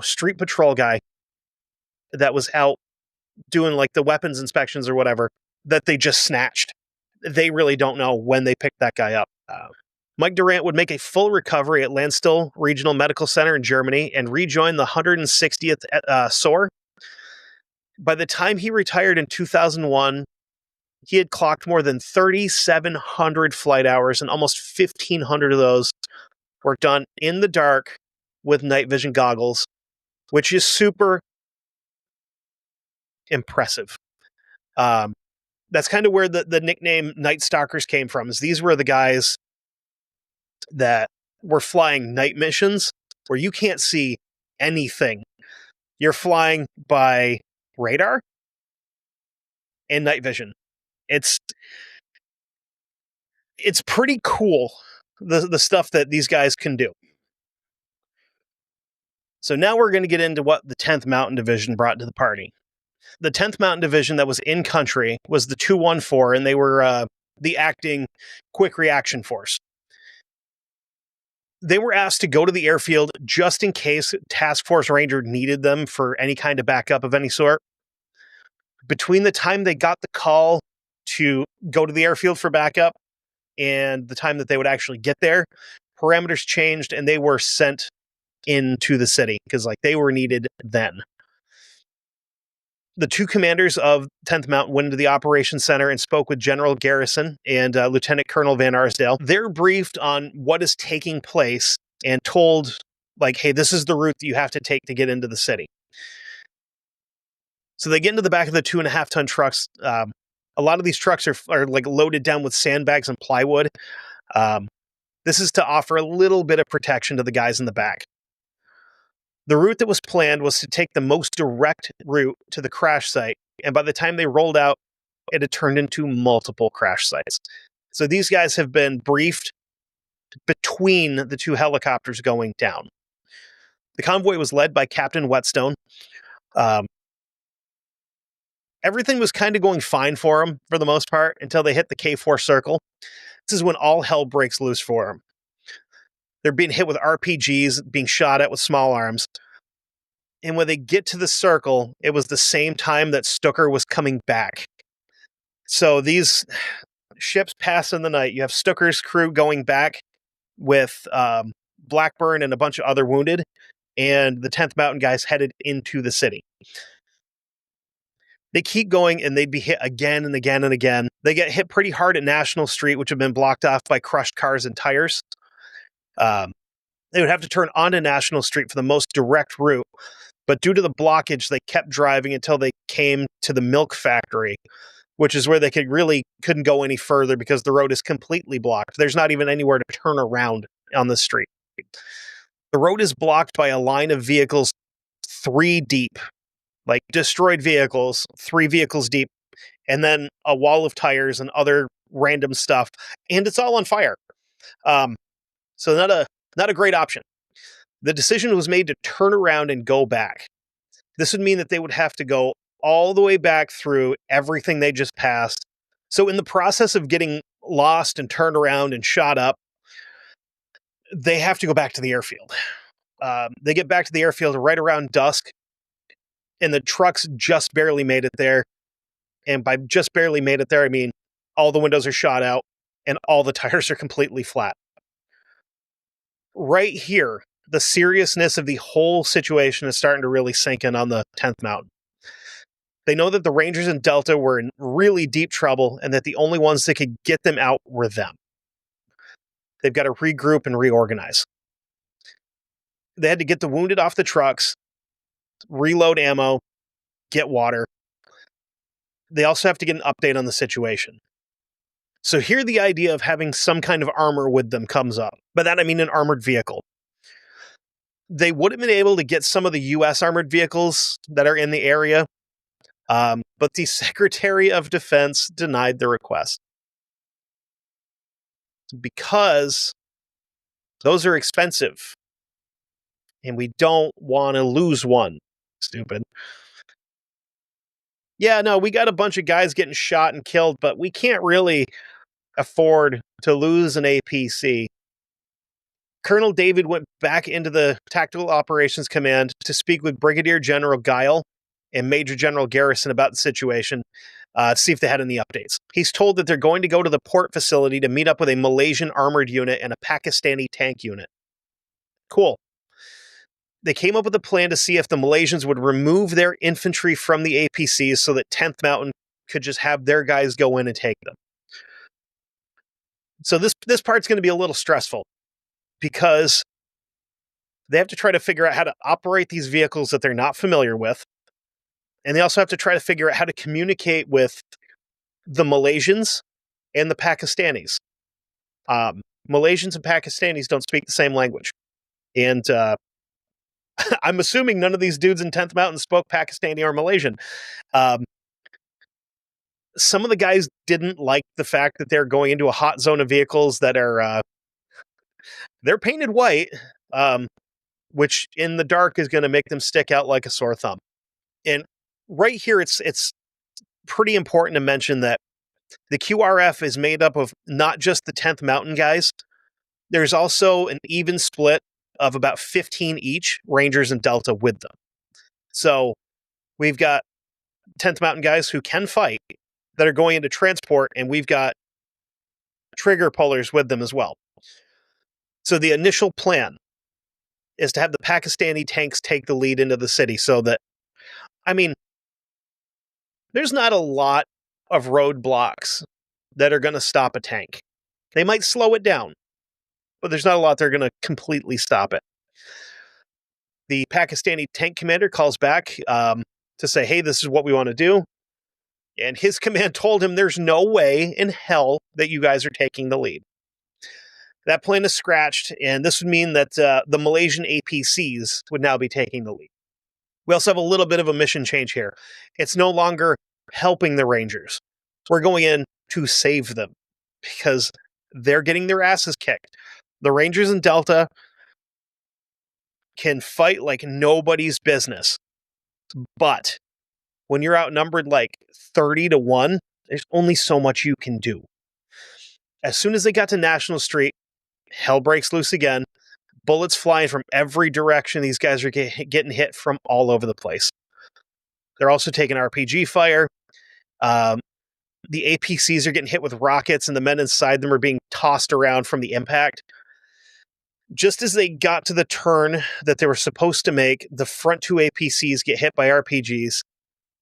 Speaker 1: street patrol guy that was out doing like the weapons inspections or whatever that they just snatched. They really don't know when they picked that guy up. Mike Durant would make a full recovery at Landstuhl Regional Medical Center in Germany and rejoin the 160th SOAR. By the time he retired in 2001, he had clocked more than 3,700 flight hours, and almost 1,500 of those were done in the dark with night vision goggles, which is super impressive. That's kind of where the nickname Night Stalkers came from, is these were the guys that were flying night missions where you can't see anything. You're flying by radar and night vision. It's It's pretty cool, the stuff that these guys can do. So now we're going to get into what the 10th Mountain Division brought to the party. The 10th Mountain Division that was in country was the 214, and they were the acting quick reaction force. They were asked to go to the airfield just in case Task Force Ranger needed them for any kind of backup of any sort. Between the time they got the call to go to the airfield for backup and the time that they would actually get there, parameters changed and they were sent into the city because they were needed then. The two commanders of 10th Mountain went into the operations center and spoke with General Garrison and Lieutenant Colonel Van Arsdale. They're briefed on what is taking place and told, hey, this is the route that you have to take to get into the city. So they get into the back of the 2.5-ton trucks. A lot of these trucks are loaded down with sandbags and plywood. This is to offer a little bit of protection to the guys in the back. The route that was planned was to take the most direct route to the crash site, and by the time they rolled out, it had turned into multiple crash sites. So these guys have been briefed between the two helicopters going down. The convoy was led by Captain Whetstone. Everything was kind of going fine for them for the most part until they hit the K4 circle. This is when all hell breaks loose for them. They're being hit with RPGs, being shot at with small arms. And when they get to the circle, it was the same time that Stucker was coming back. So these ships pass in the night. You have Stucker's crew going back with Blackburn and a bunch of other wounded, and the 10th Mountain guys headed into the city. They keep going, and they'd be hit again and again and again. They get hit pretty hard at National Street, which had been blocked off by crushed cars and tires. They would have to turn onto National Street for the most direct route. But due to the blockage, they kept driving until they came to the milk factory, which is where they couldn't go any further because the road is completely blocked. There's not even anywhere to turn around on the street. The road is blocked by a line of vehicles 3 deep, destroyed vehicles, 3 vehicles deep, and then a wall of tires and other random stuff, and it's all on fire. So not a great option. The decision was made to turn around and go back. This would mean that they would have to go all the way back through everything they just passed. So in the process of getting lost and turned around and shot up, they have to go back to the airfield. They get back to the airfield right around dusk, and the trucks just barely made it there. And by just barely made it there, I mean all the windows are shot out and all the tires are completely flat. Right here, the seriousness of the whole situation is starting to really sink in on the 10th Mountain. They know that the Rangers in Delta were in really deep trouble and that the only ones that could get them out were them. They've got to regroup and reorganize. They had to get the wounded off the trucks, reload ammo, get water. They also have to get an update on the situation. So here the idea of having some kind of armor with them comes up. By that I mean an armored vehicle. They would have been able to get some of the U.S. armored vehicles that are in the area, but the Secretary of Defense denied the request. Because those are expensive, and we don't want to lose one. Stupid. Yeah, no, we got a bunch of guys getting shot and killed, but we can't really afford to lose an APC. Colonel David went back into the Tactical Operations Command to speak with Brigadier General Guile and Major General Garrison about the situation, to see if they had any updates. He's told that they're going to go to the port facility to meet up with a Malaysian armored unit and a Pakistani tank unit. Cool. They came up with a plan to see if the Malaysians would remove their infantry from the APCs so that 10th Mountain could just have their guys go in and take them. So this part's going to be a little stressful because they have to try to figure out how to operate these vehicles that they're not familiar with. And they also have to try to figure out how to communicate with the Malaysians and the Pakistanis. Malaysians and Pakistanis don't speak the same language. And I'm assuming none of these dudes in 10th Mountain spoke Pakistani or Malaysian. some of the guys didn't like the fact that they're going into a hot zone of vehicles that are they're painted white, which in the dark is going to make them stick out like a sore thumb. And right here, it's pretty important to mention that the QRF is made up of not just the 10th Mountain guys. There's also an even split of about 15 each, Rangers and Delta with them. So we've got 10th Mountain guys who can fight that are going into transport, and we've got trigger pullers with them as well. So the initial plan is to have the Pakistani tanks take the lead into the city so that, I mean, there's not a lot of roadblocks that are going to stop a tank. They might slow it down, but there's not a lot that are going to completely stop it. The Pakistani tank commander calls back to say, hey, this is what we want to do. And his command told him there's no way in hell that you guys are taking the lead. That plan is scratched, and this would mean that the Malaysian APCs would now be taking the lead. We also have a little bit of a mission change here. It's no longer helping the Rangers. We're going in to save them because they're getting their asses kicked. The Rangers and Delta can fight like nobody's business. But when you're outnumbered like 30-1, there's only so much you can do. As soon as they got to National Street, hell breaks loose again. Bullets flying from every direction. These guys are getting hit from all over the place. They're also taking RPG fire. The APCs are getting hit with rockets, and the men inside them are being tossed around from the impact. Just as they got to the turn that they were supposed to make, the front two APCs get hit by RPGs.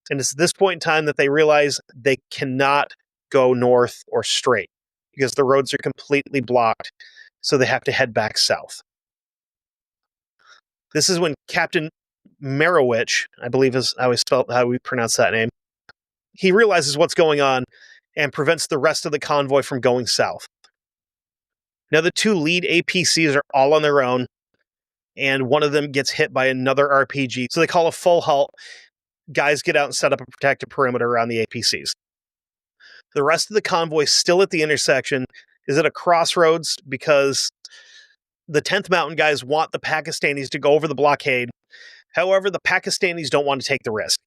Speaker 1: And it's at this point in time that they realize they cannot go north or straight because the roads are completely blocked. So they have to head back south. This is when Captain Marowich, I believe is how we pronounce that name, he realizes what's going on and prevents the rest of the convoy from going south. Now the two lead APCs are all on their own, and one of them gets hit by another RPG. So they call a full halt. Guys get out and set up a protective perimeter around the APCs. The rest of the convoy still at the intersection is at a crossroads because the 10th Mountain guys want the Pakistanis to go over the blockade. However, the Pakistanis don't want to take the risk.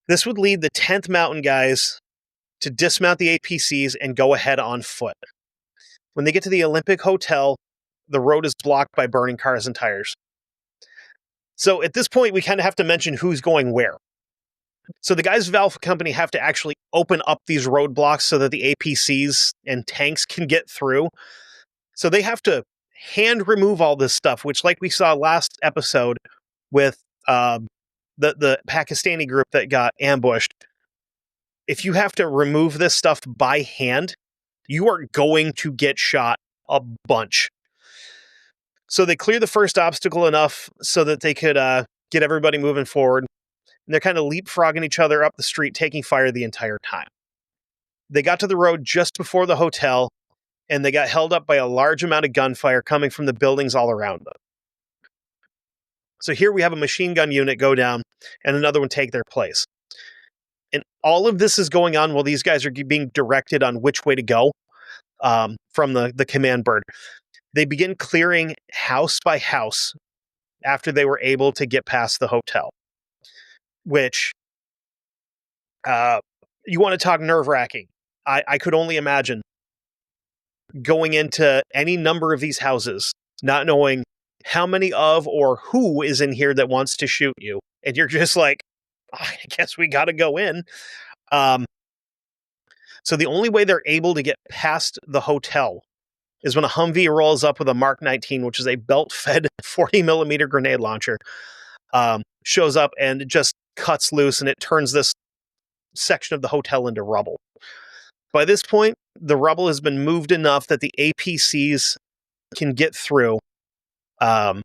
Speaker 1: This would lead the 10th Mountain guys to dismount the APCs and go ahead on foot. When they get to the Olympic Hotel, the road is blocked by burning cars and tires. So at this point, we kind of have to mention who's going where. So the guys of Alpha Company have to actually open up these roadblocks so that the APCs and tanks can get through. So they have to hand remove all this stuff, which, like we saw last episode with the Pakistani group that got ambushed, if you have to remove this stuff by hand, you are going to get shot a bunch. So they clear the first obstacle enough so that they could get everybody moving forward. And they're kind of leapfrogging each other up the street, taking fire the entire time. They got to the road just before the hotel, and they got held up by a large amount of gunfire coming from the buildings all around them. So here we have a machine gun unit go down and another one take their place. And all of this is going on while these guys are being directed on which way to go from the command bird. They begin clearing house by house after they were able to get past the hotel, which you want to talk nerve-wracking. I could only imagine going into any number of these houses, not knowing how many of or who is in here that wants to shoot you. And you're just like, I guess we got to go in. So the only way they're able to get past the hotel is when a Humvee rolls up with a Mark 19, which is a belt-fed 40-millimeter grenade launcher, shows up and it just cuts loose, and it turns this section of the hotel into rubble. By this point, the rubble has been moved enough that the APCs can get through. But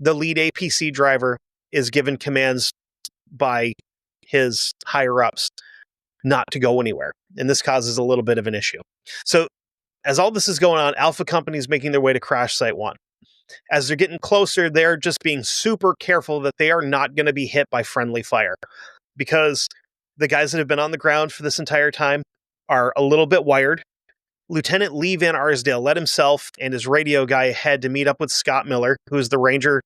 Speaker 1: the lead APC driver is given commands by his higher-ups not to go anywhere. And this causes a little bit of an issue. So as all this is going on, Alpha Company is making their way to Crash Site 1. As they're getting closer, they're just being super careful that they are not going to be hit by friendly fire, because the guys that have been on the ground for this entire time are a little bit wired. Lieutenant Lee Van Arsdale led himself and his radio guy ahead to meet up with Scott Miller, who is the Ranger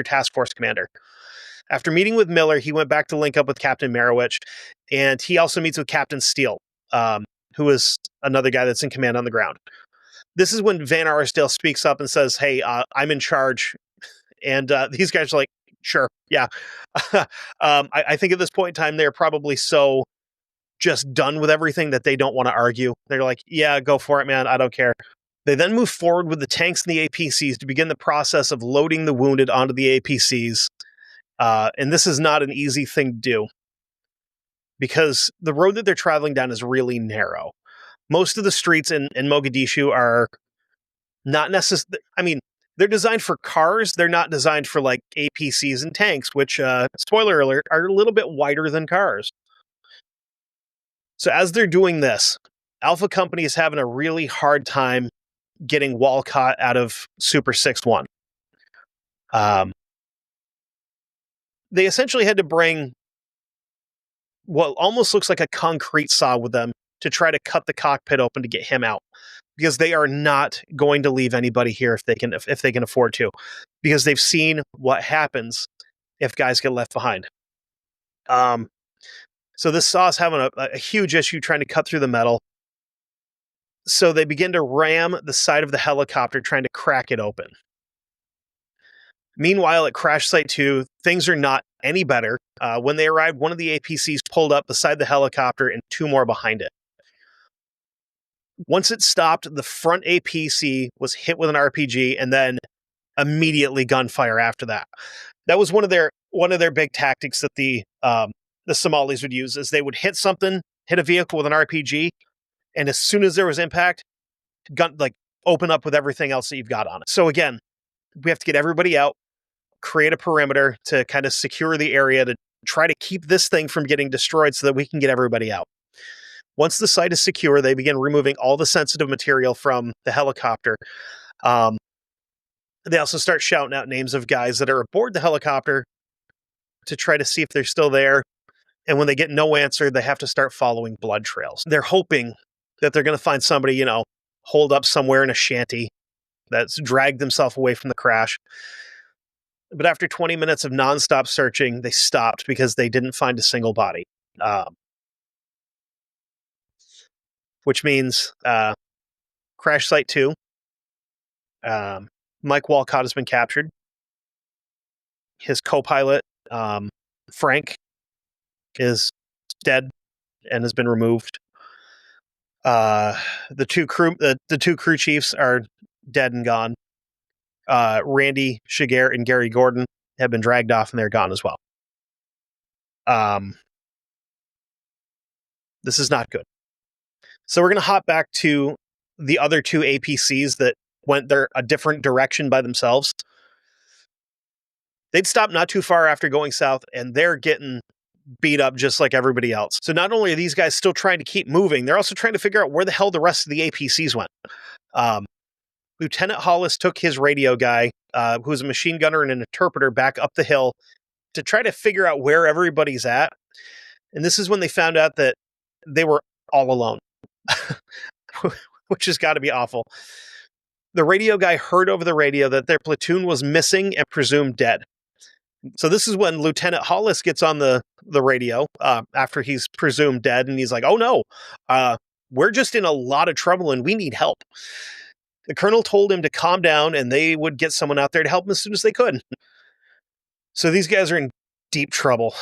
Speaker 1: Task Force commander. After meeting with Miller, he went back to link up with Captain Marowich, and he also meets with Captain Steele, who is another guy that's in command on the ground. This is when Van Arsdale speaks up and says, "Hey, I'm in charge." And these guys are like, "Sure, yeah." I think at this point in time, they're probably so just done with everything that they don't want to argue. They're like, "Yeah, go for it, man. I don't care." They then move forward with the tanks and the APCs to begin the process of loading the wounded onto the APCs. And this is not an easy thing to do, because the road that they're traveling down is really narrow. Most of the streets in Mogadishu are not necessarily, I mean, they're designed for cars. They're not designed for like APCs and tanks, which, spoiler alert, are a little bit wider than cars. So as they're doing this, Alpha Company is having a really hard time getting Walcott out of Super 6-1. They essentially had to bring what almost looks like a concrete saw with them to try to cut the cockpit open to get him out, because they are not going to leave anybody here if they can afford to, because they've seen what happens if guys get left behind. So this saw is having a huge issue trying to cut through the metal. So they begin to ram the side of the helicopter, trying to crack it open. Meanwhile, at Crash Site 2, things are not any better. When they arrived, one of the APCs pulled up beside the helicopter and two more behind it. Once it stopped, the front APC was hit with an RPG and then immediately gunfire after that. That was one of their big tactics that the Somalis would use, is they would hit a vehicle with an RPG, and as soon as there was impact, open up with everything else that you've got on it. So again, we have to get everybody out, create a perimeter to kind of secure the area to try to keep this thing from getting destroyed so that we can get everybody out. Once the site is secure, they begin removing all the sensitive material from the helicopter. They also start shouting out names of guys that are aboard the helicopter to try to see if they're still there. And when they get no answer, they have to start following blood trails. They're hoping that they're going to find somebody, holed up somewhere in a shanty that's dragged themselves away from the crash. But after 20 minutes of nonstop searching, they stopped because they didn't find a single body. Which means Crash Site 2, Mike Walcott has been captured. His co-pilot, Frank, is dead and has been removed. The two crew chiefs are dead and gone. Randy Shiger and Gary Gordon have been dragged off and they're gone as well. This is not good. So we're going to hop back to the other two APCs that went a different direction by themselves. They'd stopped not too far after going south, and they're getting beat up just like everybody else. So not only are these guys still trying to keep moving, they're also trying to figure out where the hell the rest of the APCs went. Lieutenant Hollis took his radio guy, who's a machine gunner and an interpreter, back up the hill to try to figure out where everybody's at. And this is when they found out that they were all alone, which has got to be awful. The radio guy heard over the radio that their platoon was missing and presumed dead. So this is when Lieutenant Hollis gets on the radio after he's presumed dead, and he's like, "Oh no, we're just in a lot of trouble and we need help." The colonel told him to calm down and they would get someone out there to help him as soon as they could. So these guys are in deep trouble.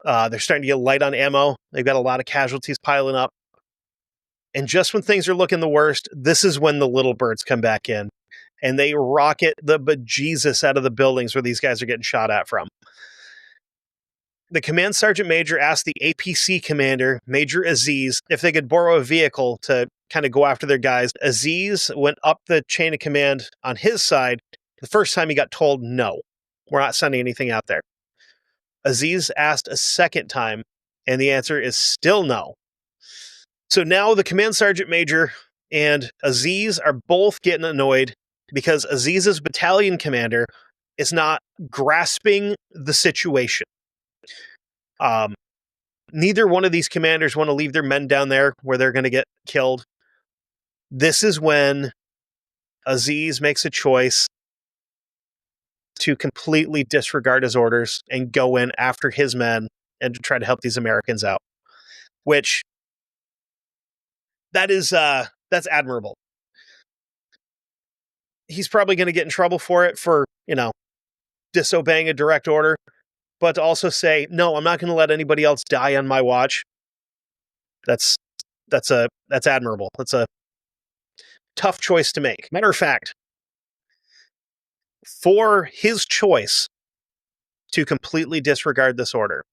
Speaker 1: They're starting to get light on ammo. They've got a lot of casualties piling up. And just when things are looking the worst, this is when the little birds come back in. And they rocket the bejesus out of the buildings where these guys are getting shot at from. The command sergeant major asked the APC commander, Major Aziz, if they could borrow a vehicle to kind of go after their guys. Aziz went up the chain of command on his side. The first time he got told, no, we're not sending anything out there. Aziz asked a second time, and the answer is still no. So now the command sergeant major and Aziz are both getting annoyed because Aziz's battalion commander is not grasping the situation. Neither one of these commanders want to leave their men down there where they're going to get killed. This is when Aziz makes a choice to completely disregard his orders and go in after his men and to try to help these Americans out, which that's admirable. He's probably going to get in trouble for it, for, disobeying a direct order, but to also say, no, I'm not going to let anybody else die on my watch. That's admirable. That's a tough choice to make. Matter of fact, for his choice to completely disregard this order,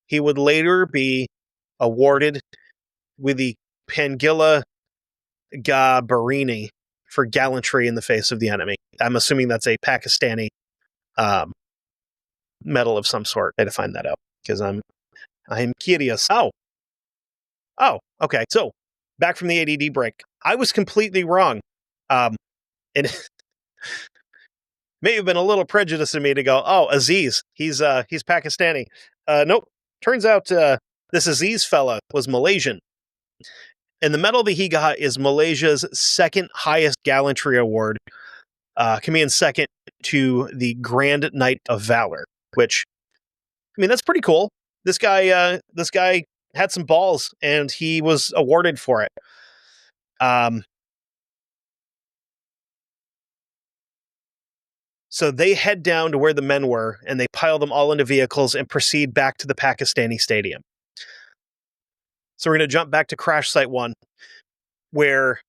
Speaker 1: he would later be awarded with the Pangila Gabarini for gallantry in the face of the enemy. I'm assuming that's a Pakistani medal of some sort. I had to find that out because I'm curious. Oh, okay. So back from the ADD break, I was completely wrong. And may have been a little prejudice in me to go, oh, Aziz, he's Pakistani. Nope. Turns out this Aziz fella was Malaysian. And the medal that he got is Malaysia's second highest gallantry award, coming in second to the Grand Knight of Valor, which, that's pretty cool. This guy had some balls, and he was awarded for it. So they head down to where the men were, and they pile them all into vehicles and proceed back to the Pakistani stadium. So we're going to jump back to Crash Site 1, where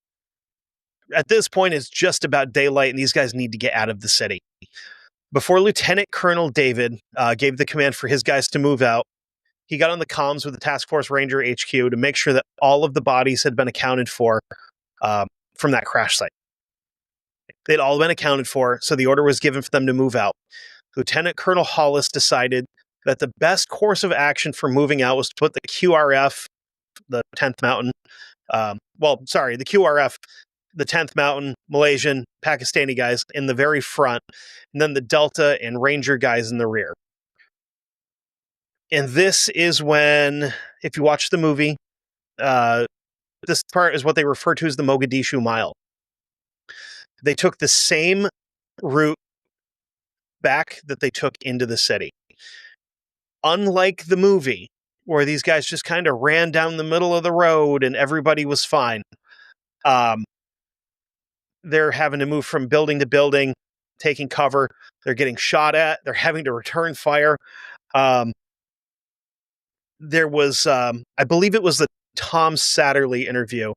Speaker 1: at this point it's just about daylight, and these guys need to get out of the city. Before Lieutenant Colonel David gave the command for his guys to move out, he got on the comms with the Task Force Ranger HQ to make sure that all of the bodies had been accounted for from that crash site. They'd all been accounted for, so the order was given for them to move out. Lieutenant Colonel Hollis decided that the best course of action for moving out was to put the QRF, the 10th Mountain, the QRF, the 10th Mountain, Malaysian, Pakistani guys in the very front, and then the Delta and Ranger guys in the rear. And this is when, if you watch the movie, this part is what they refer to as the Mogadishu Mile. They took the same route back that they took into the city. Unlike the movie, where these guys just kind of ran down the middle of the road and everybody was fine, they're having to move from building to building, taking cover. They're getting shot at. They're having to return fire. There was, I believe it was the Tom Satterley interview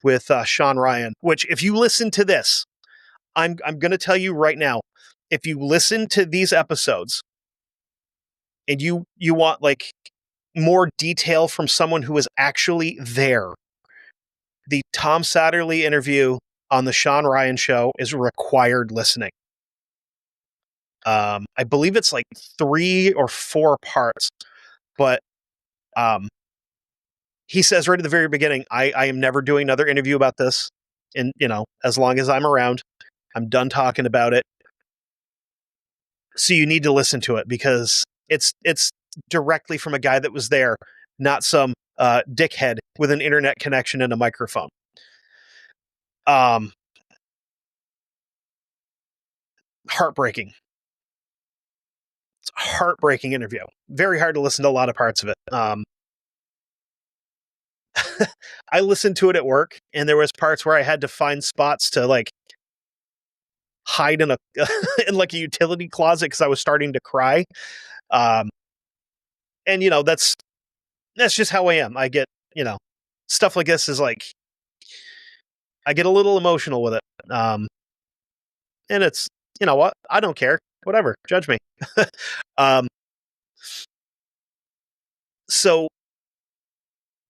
Speaker 1: with Sean Ryan, which if you listen to this, I'm going to tell you right now, if you listen to these episodes and you want like more detail from someone who was actually there, the Tom Satterley interview on the Sean Ryan show is required listening. I believe it's like 3 or 4 parts, but he says right at the very beginning, I am never doing another interview about this. And, as long as I'm around, I'm done talking about it. So you need to listen to it because it's directly from a guy that was there, not some dickhead with an internet connection and a microphone. Heartbreaking. It's a heartbreaking interview. Very hard to listen to a lot of parts of it. I listened to it at work, and there was parts where I had to find spots to like hide in in like a utility closet because I was starting to cry. And that's just how I am. I get, stuff like this is like, I get a little emotional with it. And it's, you know what? I don't care. Whatever. Judge me. So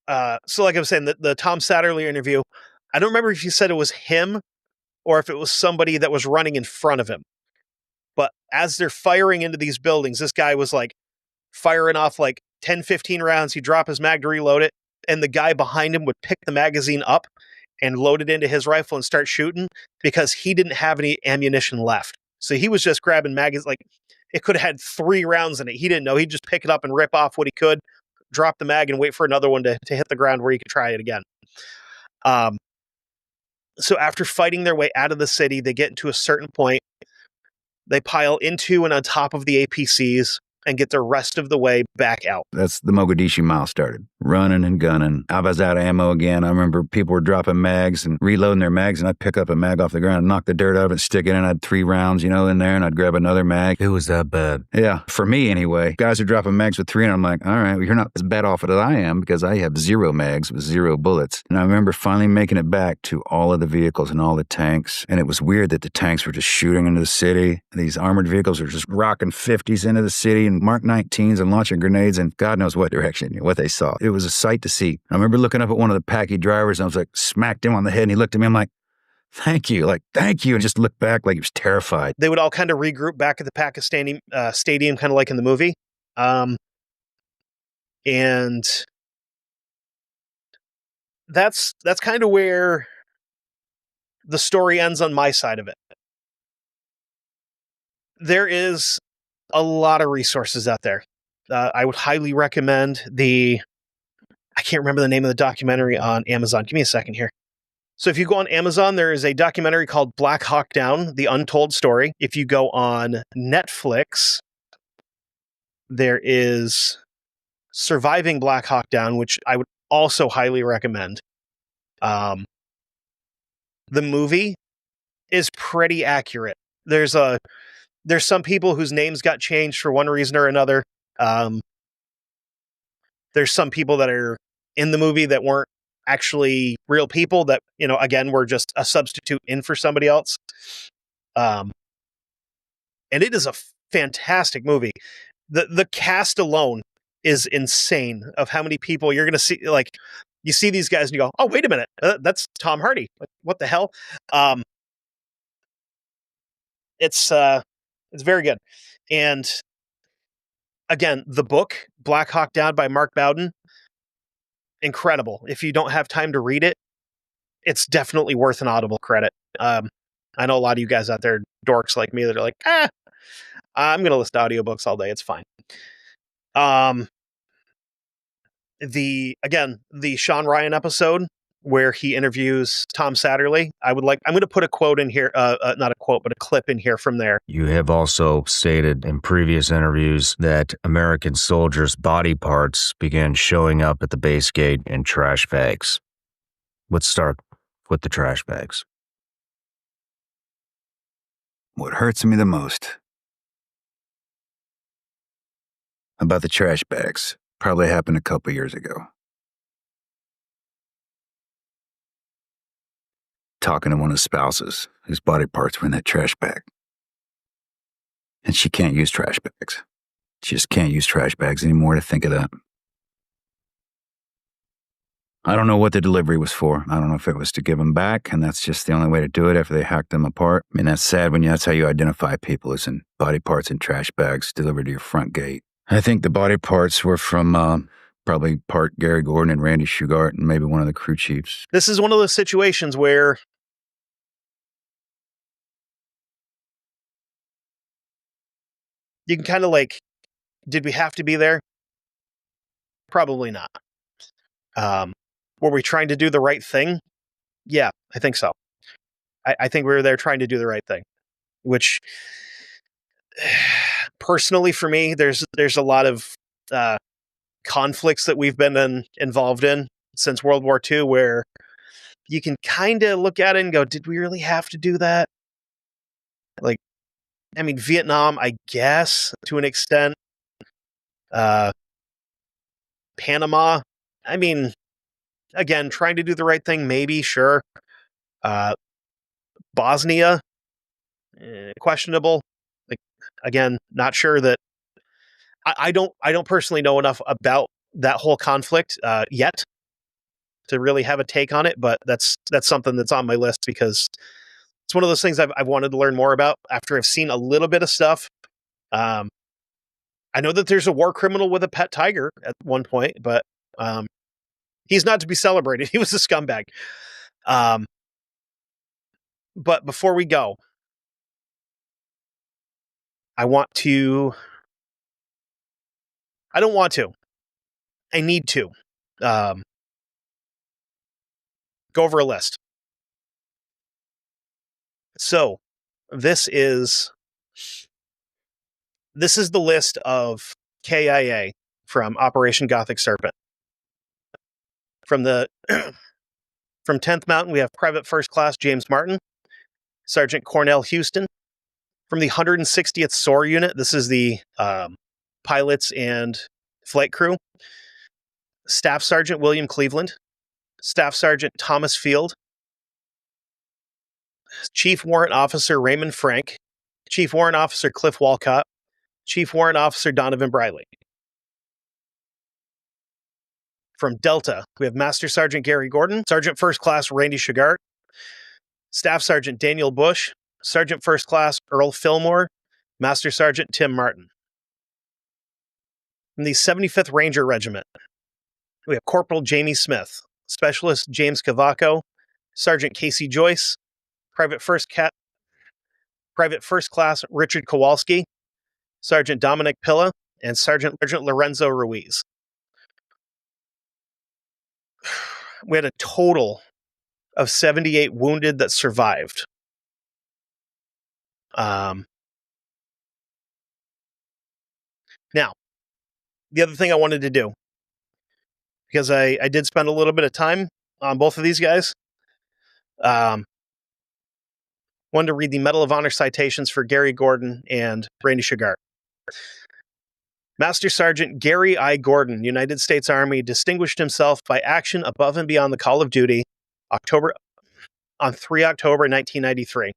Speaker 1: like I was saying, the Tom Satterley interview, I don't remember if you said it was him or if it was somebody that was running in front of him. But as they're firing into these buildings, this guy was like firing off like 10, 15 rounds. He'd drop his mag to reload it, and the guy behind him would pick the magazine up and load it into his rifle and start shooting because he didn't have any ammunition left. So he was just grabbing magazines. Like, it could have had 3 rounds in it. He didn't know. He'd just pick it up and rip off what he could, drop the mag, and wait for another one to hit the ground where he could try it again. So after fighting their way out of the city, they get into a certain point. They pile into and on top of the APCs and get the rest of the way back out.
Speaker 3: That's the Mogadishu mile started. Running and gunning. I was out of ammo again. I remember people were dropping mags and reloading their mags, and I'd pick up a mag off the ground and knock the dirt out of it and stick it in. I'd 3 rounds, in there, and I'd grab another mag.
Speaker 4: It was that bad.
Speaker 3: Yeah, for me anyway. Guys are dropping mags with 3, and I'm like, all right, well, you're not as bad off as I am because I have 0 mags with 0 bullets. And I remember finally making it back to all of the vehicles and all the tanks, and it was weird that the tanks were just shooting into the city. These armored vehicles were just rocking 50s into the city and Mark 19s and launching grenades in God knows what direction, what they saw. It was a sight to see. I remember looking up at one of the Packy drivers, and I was like, smacked him on the head, and he looked at me. I'm like, thank you, and just looked back like he was terrified.
Speaker 1: They would all kind of regroup back at the Pakistani stadium, kind of like in the movie. And that's kind of where the story ends on my side of it. There is a lot of resources out there. I would highly recommend I can't remember the name of the documentary on Amazon. Give me a second here. So if you go on Amazon, there is a documentary called Blackhawk Down, The Untold Story. If you go on Netflix, there is Surviving Blackhawk Down, which I would also highly recommend. The movie is pretty accurate. There's some people whose names got changed for one reason or another. There's some people that are in the movie that weren't actually real people that, again, were just a substitute in for somebody else. And it is a fantastic movie. The cast alone is insane of how many people you're going to see. Like, you see these guys and you go, oh, wait a minute. That's Tom Hardy. Like, what the hell? It's very good. And again, the book, Black Hawk Down by Mark Bowden, incredible. If you don't have time to read it, it's definitely worth an Audible credit. I know a lot of you guys out there, dorks like me, that are like, I'm going to listen to audiobooks all day. It's fine. The Sean Ryan episode where he interviews Tom Satterley, I'm going to put a quote in here, not a quote, but a clip in here from there.
Speaker 4: You have also stated in previous interviews that American soldiers' body parts began showing up at the base gate in trash bags. Let's start with the trash bags.
Speaker 3: What hurts me the most about the trash bags probably happened a couple years ago. Talking to one of the spouses whose body parts were in that trash bag. And she can't use trash bags. She just can't use trash bags anymore to think of that. I don't know what the delivery was for. I don't know if it was to give them back, and that's just the only way to do it after they hack them apart. I mean, that's sad when that's how you identify people, is in body parts in trash bags delivered to your front gate. I think the body parts were from probably part Gary Gordon and Randy Shugart and maybe one of the crew chiefs.
Speaker 1: This is one of those situations where you can kind of like, did we have to be there? Probably not. Were we trying to do the right thing? Yeah, I think so. I think we were there trying to do the right thing, which personally for me, there's a lot of conflicts that we've been involved in since World War II where you can kind of look at it and go, did we really have to do that? Like, I mean, Vietnam, I guess, to an extent. Panama, I mean, again, trying to do the right thing, maybe, sure. Bosnia, questionable. Like, again, not sure that I don't personally know enough about that whole conflict yet to really have a take on it, but that's something that's on my list because it's one of those things I've wanted to learn more about after I've seen a little bit of stuff. I know that there's a war criminal with a pet tiger at one point, but he's not to be celebrated. He was a scumbag. But before we go, I don't want to. I need to go over a list. So this is the list of KIA from Operation Gothic Serpent. From 10th Mountain, we have Private First Class James Martin, Sergeant Cornell Houston. From the 160th SOAR Unit, this is the pilots and flight crew, Staff Sergeant William Cleveland, Staff Sergeant Thomas Field, Chief Warrant Officer Raymond Frank, Chief Warrant Officer Cliff Walcott, Chief Warrant Officer Donovan Briley. From Delta, we have Master Sergeant Gary Gordon, Sergeant First Class Randy Shugart, Staff Sergeant Daniel Bush, Sergeant First Class Earl Fillmore, Master Sergeant Tim Martin. From the 75th Ranger Regiment, we have Corporal Jamie Smith, Specialist James Cavaco, Sergeant Casey Joyce, Private First Class Richard Kowalski, Sergeant Dominic Pilla, and Sergeant Lorenzo Ruiz. We had a total of 78 wounded that survived. Now, the other thing I wanted to do, because I did spend a little bit of time on both of these guys, wanted to read the Medal of Honor citations for Gary Gordon and Randy Shugart. Master Sergeant Gary I. Gordon, United States Army, distinguished himself by action above and beyond the call of duty on 3 October 1993,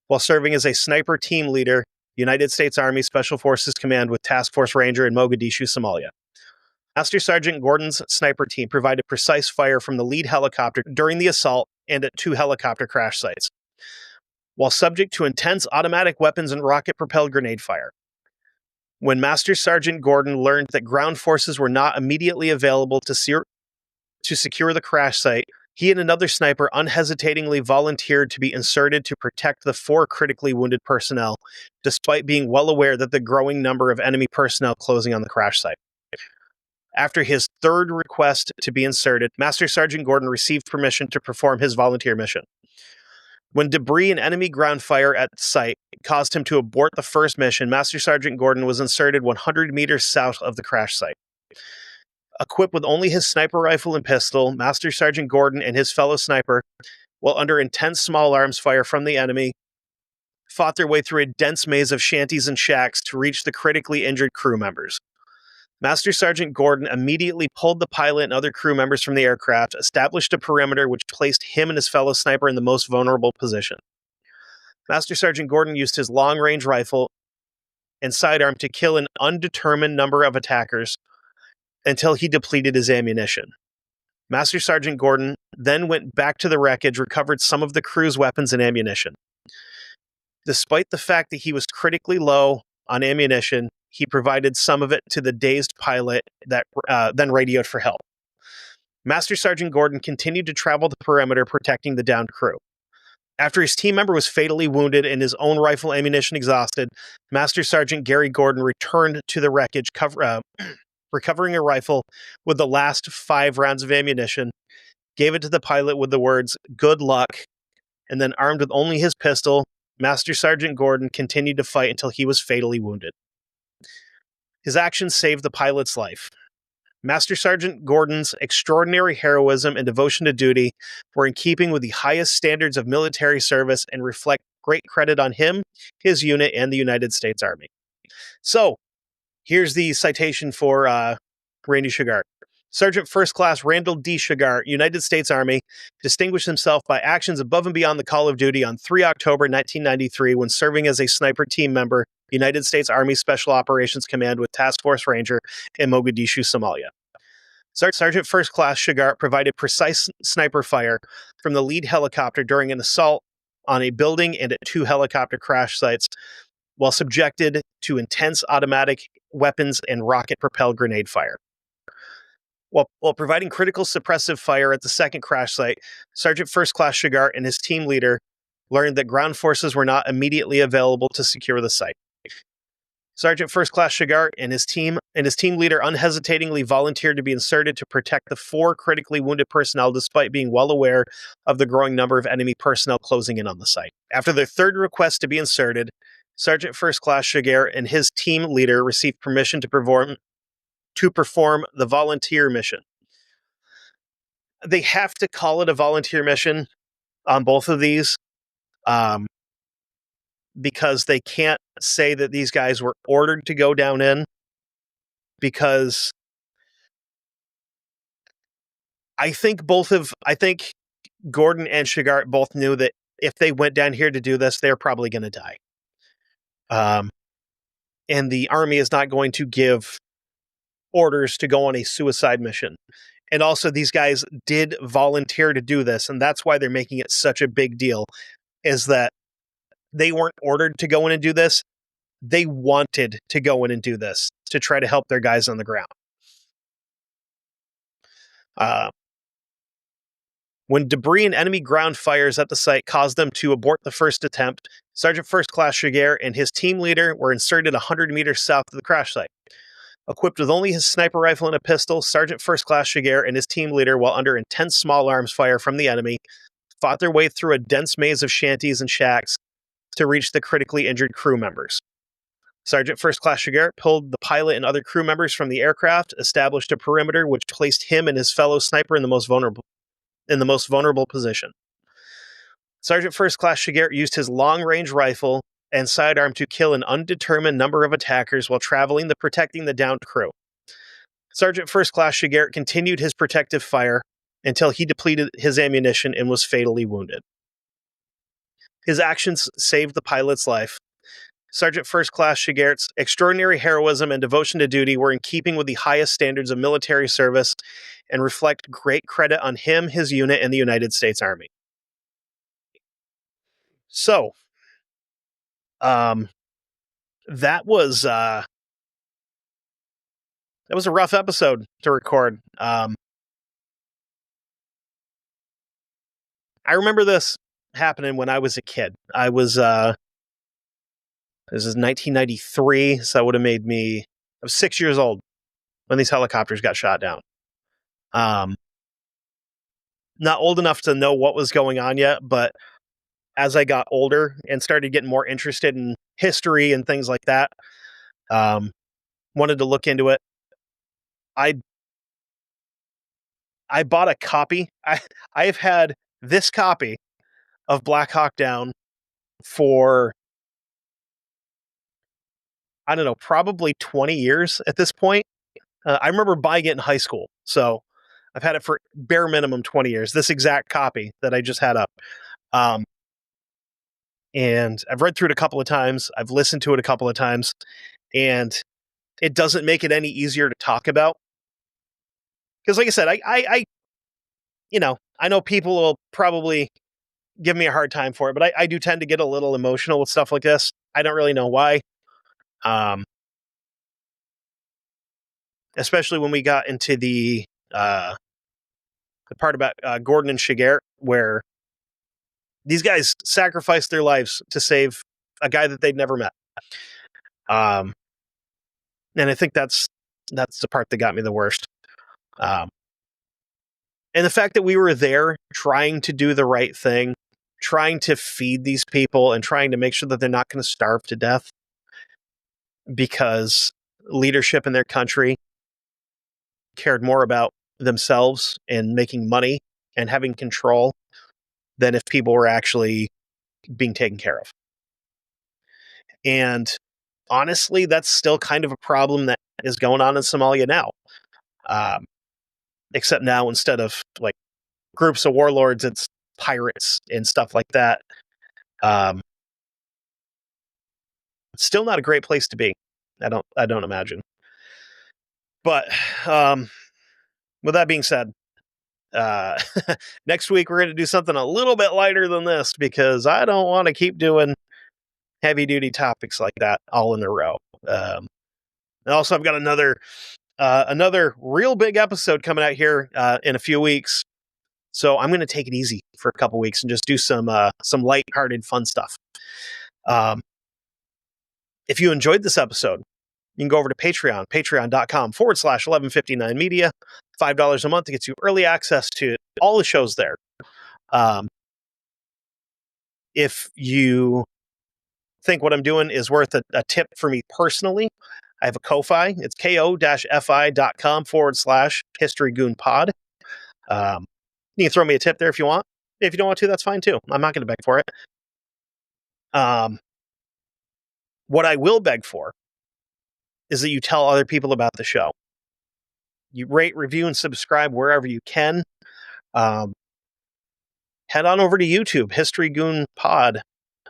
Speaker 1: while serving as a sniper team leader, United States Army Special Forces Command with Task Force Ranger in Mogadishu, Somalia. Master Sergeant Gordon's sniper team provided precise fire from the lead helicopter during the assault and at 2 helicopter crash sites, while subject to intense automatic weapons and rocket-propelled grenade fire. When Master Sergeant Gordon learned that ground forces were not immediately available to secure the crash site, he and another sniper unhesitatingly volunteered to be inserted to protect the 4 critically wounded personnel, despite being well aware that the growing number of enemy personnel closing on the crash site. After his 3rd request to be inserted, Master Sergeant Gordon received permission to perform his volunteer mission. When debris and enemy ground fire at the site caused him to abort the first mission, Master Sergeant Gordon was inserted 100 meters south of the crash site. Equipped with only his sniper rifle and pistol, Master Sergeant Gordon and his fellow sniper, while under intense small arms fire from the enemy, fought their way through a dense maze of shanties and shacks to reach the critically injured crew members. Master Sergeant Gordon immediately pulled the pilot and other crew members from the aircraft, established a perimeter which placed him and his fellow sniper in the most vulnerable position. Master Sergeant Gordon used his long-range rifle and sidearm to kill an undetermined number of attackers until he depleted his ammunition. Master Sergeant Gordon then went back to the wreckage, recovered some of the crew's weapons and ammunition. Despite the fact that he was critically low on ammunition, he provided some of it to the dazed pilot that then radioed for help. Master Sergeant Gordon continued to travel the perimeter, protecting the downed crew. After his team member was fatally wounded and his own rifle ammunition exhausted, Master Sergeant Gary Gordon returned to the wreckage, recovering a rifle with the last 5 rounds of ammunition, gave it to the pilot with the words, "Good luck," and then, armed with only his pistol, Master Sergeant Gordon continued to fight until he was fatally wounded. His actions saved the pilot's life. Master Sergeant Gordon's extraordinary heroism and devotion to duty were in keeping with the highest standards of military service and reflect great credit on him, his unit, and the United States Army. So, here's the citation for Randy Shugart. Sergeant First Class Randall D. Shugart, United States Army, distinguished himself by actions above and beyond the call of duty on 3 October 1993 when serving as a sniper team member, United States Army Special Operations Command with Task Force Ranger in Mogadishu, Somalia. Sergeant First Class Shugart provided precise sniper fire from the lead helicopter during an assault on a building and at 2 helicopter crash sites, while subjected to intense automatic weapons and rocket-propelled grenade fire. While providing critical suppressive fire at the second crash site, Sergeant First Class Shigart and his team leader learned that ground forces were not immediately available to secure the site. Sergeant First Class Shigart and his team leader unhesitatingly volunteered to be inserted to protect the 4 critically wounded personnel, despite being well aware of the growing number of enemy personnel closing in on the site. After their third request to be inserted, Sergeant First Class Shigart and his team leader received permission to perform the volunteer mission. They have to call it a volunteer mission on both of these, because they can't say that these guys were ordered to go down in, because I think Gordon and Shigart both knew that if they went down here to do this, they're probably going to die. And the Army is not going to give orders to go on a suicide mission. And also, these guys did volunteer to do this, and that's why they're making it such a big deal, is that they weren't ordered to go in and do this. They wanted to go in and do this to try to help their guys on the ground. When debris and enemy ground fires at the site caused them to abort the first attempt, Sergeant First Class Shigart and his team leader were inserted 100 meters south of the crash site. Equipped with only his sniper rifle and a pistol, Sergeant First Class Shigart and his team leader, while under intense small arms fire from the enemy, fought their way through a dense maze of shanties and shacks to reach the critically injured crew members. Sergeant First Class Shigart pulled the pilot and other crew members from the aircraft, established a perimeter which placed him and his fellow sniper in the most vulnerable position. Sergeant First Class Shigart used his long-range rifle and sidearm to kill an undetermined number of attackers while protecting the downed crew. Sergeant First Class Shigart continued his protective fire until he depleted his ammunition and was fatally wounded. His actions saved the pilot's life. Sergeant First Class Shigart's extraordinary heroism and devotion to duty were in keeping with the highest standards of military service and reflect great credit on him, his unit, and the United States Army. So, that was a rough episode to record. I remember this happening when I was a kid. This is 1993, so I was 6 years old when these helicopters got shot down. Not old enough to know what was going on yet, but as I got older and started getting more interested in history and things like that, wanted to look into it. I bought a copy. I've had this copy of Blackhawk Down for, I don't know, probably 20 years at this point. I remember buying it in high school, so I've had it for bare minimum 20 years. This exact copy that I just had up. And I've read through it a couple of times. I've listened to it a couple of times, and it doesn't make it any easier to talk about. Because like I said, I know people will probably give me a hard time for it, but I do tend to get a little emotional with stuff like this. I don't really know why. Especially when we got into the part about Gordon and Shigart, where these guys sacrificed their lives to save a guy that they'd never met. And I think that's the part that got me the worst. And the fact that we were there trying to do the right thing, trying to feed these people and trying to make sure that they're not going to starve to death because leadership in their country cared more about themselves and making money and having control than if people were actually being taken care of. And honestly, that's still kind of a problem that is going on in Somalia now. Except now, instead of like groups of warlords, it's pirates and stuff like that. Still not a great place to be. I don't imagine. But with that being said, next week we're going to do something a little bit lighter than this because I don't want to keep doing heavy duty topics like that all in a row. And also, I've got another another real big episode coming out here in a few weeks. So I'm going to take it easy for a couple weeks and just do some lighthearted, fun stuff. If you enjoyed this episode, you can go over to Patreon, patreon.com/1159media. $5 a month to get you early access to all the shows there. If you think what I'm doing is worth a tip for me personally, I have a Ko-Fi. It's ko-fi.com/historygoonpod. You can throw me a tip there if you want. If you don't want to, that's fine too. I'm not going to beg for it. What I will beg for is that you tell other people about the show. You rate, review, and subscribe wherever you can. Head on over to YouTube, History Goon Pod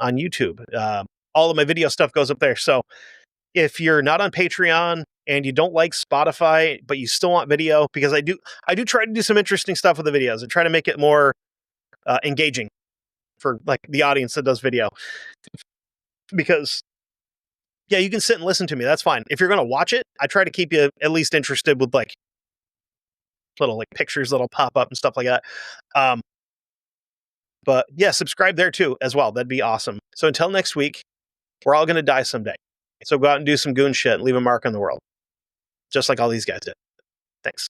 Speaker 1: on YouTube. All of my video stuff goes up there. So if you're not on Patreon and you don't like Spotify, but you still want video, because I do try to do some interesting stuff with the videos and try to make it more engaging for like the audience that does video. Because yeah, you can sit and listen to me. That's fine. If you're going to watch it, I try to keep you at least interested with like little like pictures that'll pop up and stuff like that. But yeah, subscribe there too as well. That'd be awesome. So until next week, we're all going to die someday. So go out and do some goon shit and leave a mark on the world. Just like all these guys did. Thanks.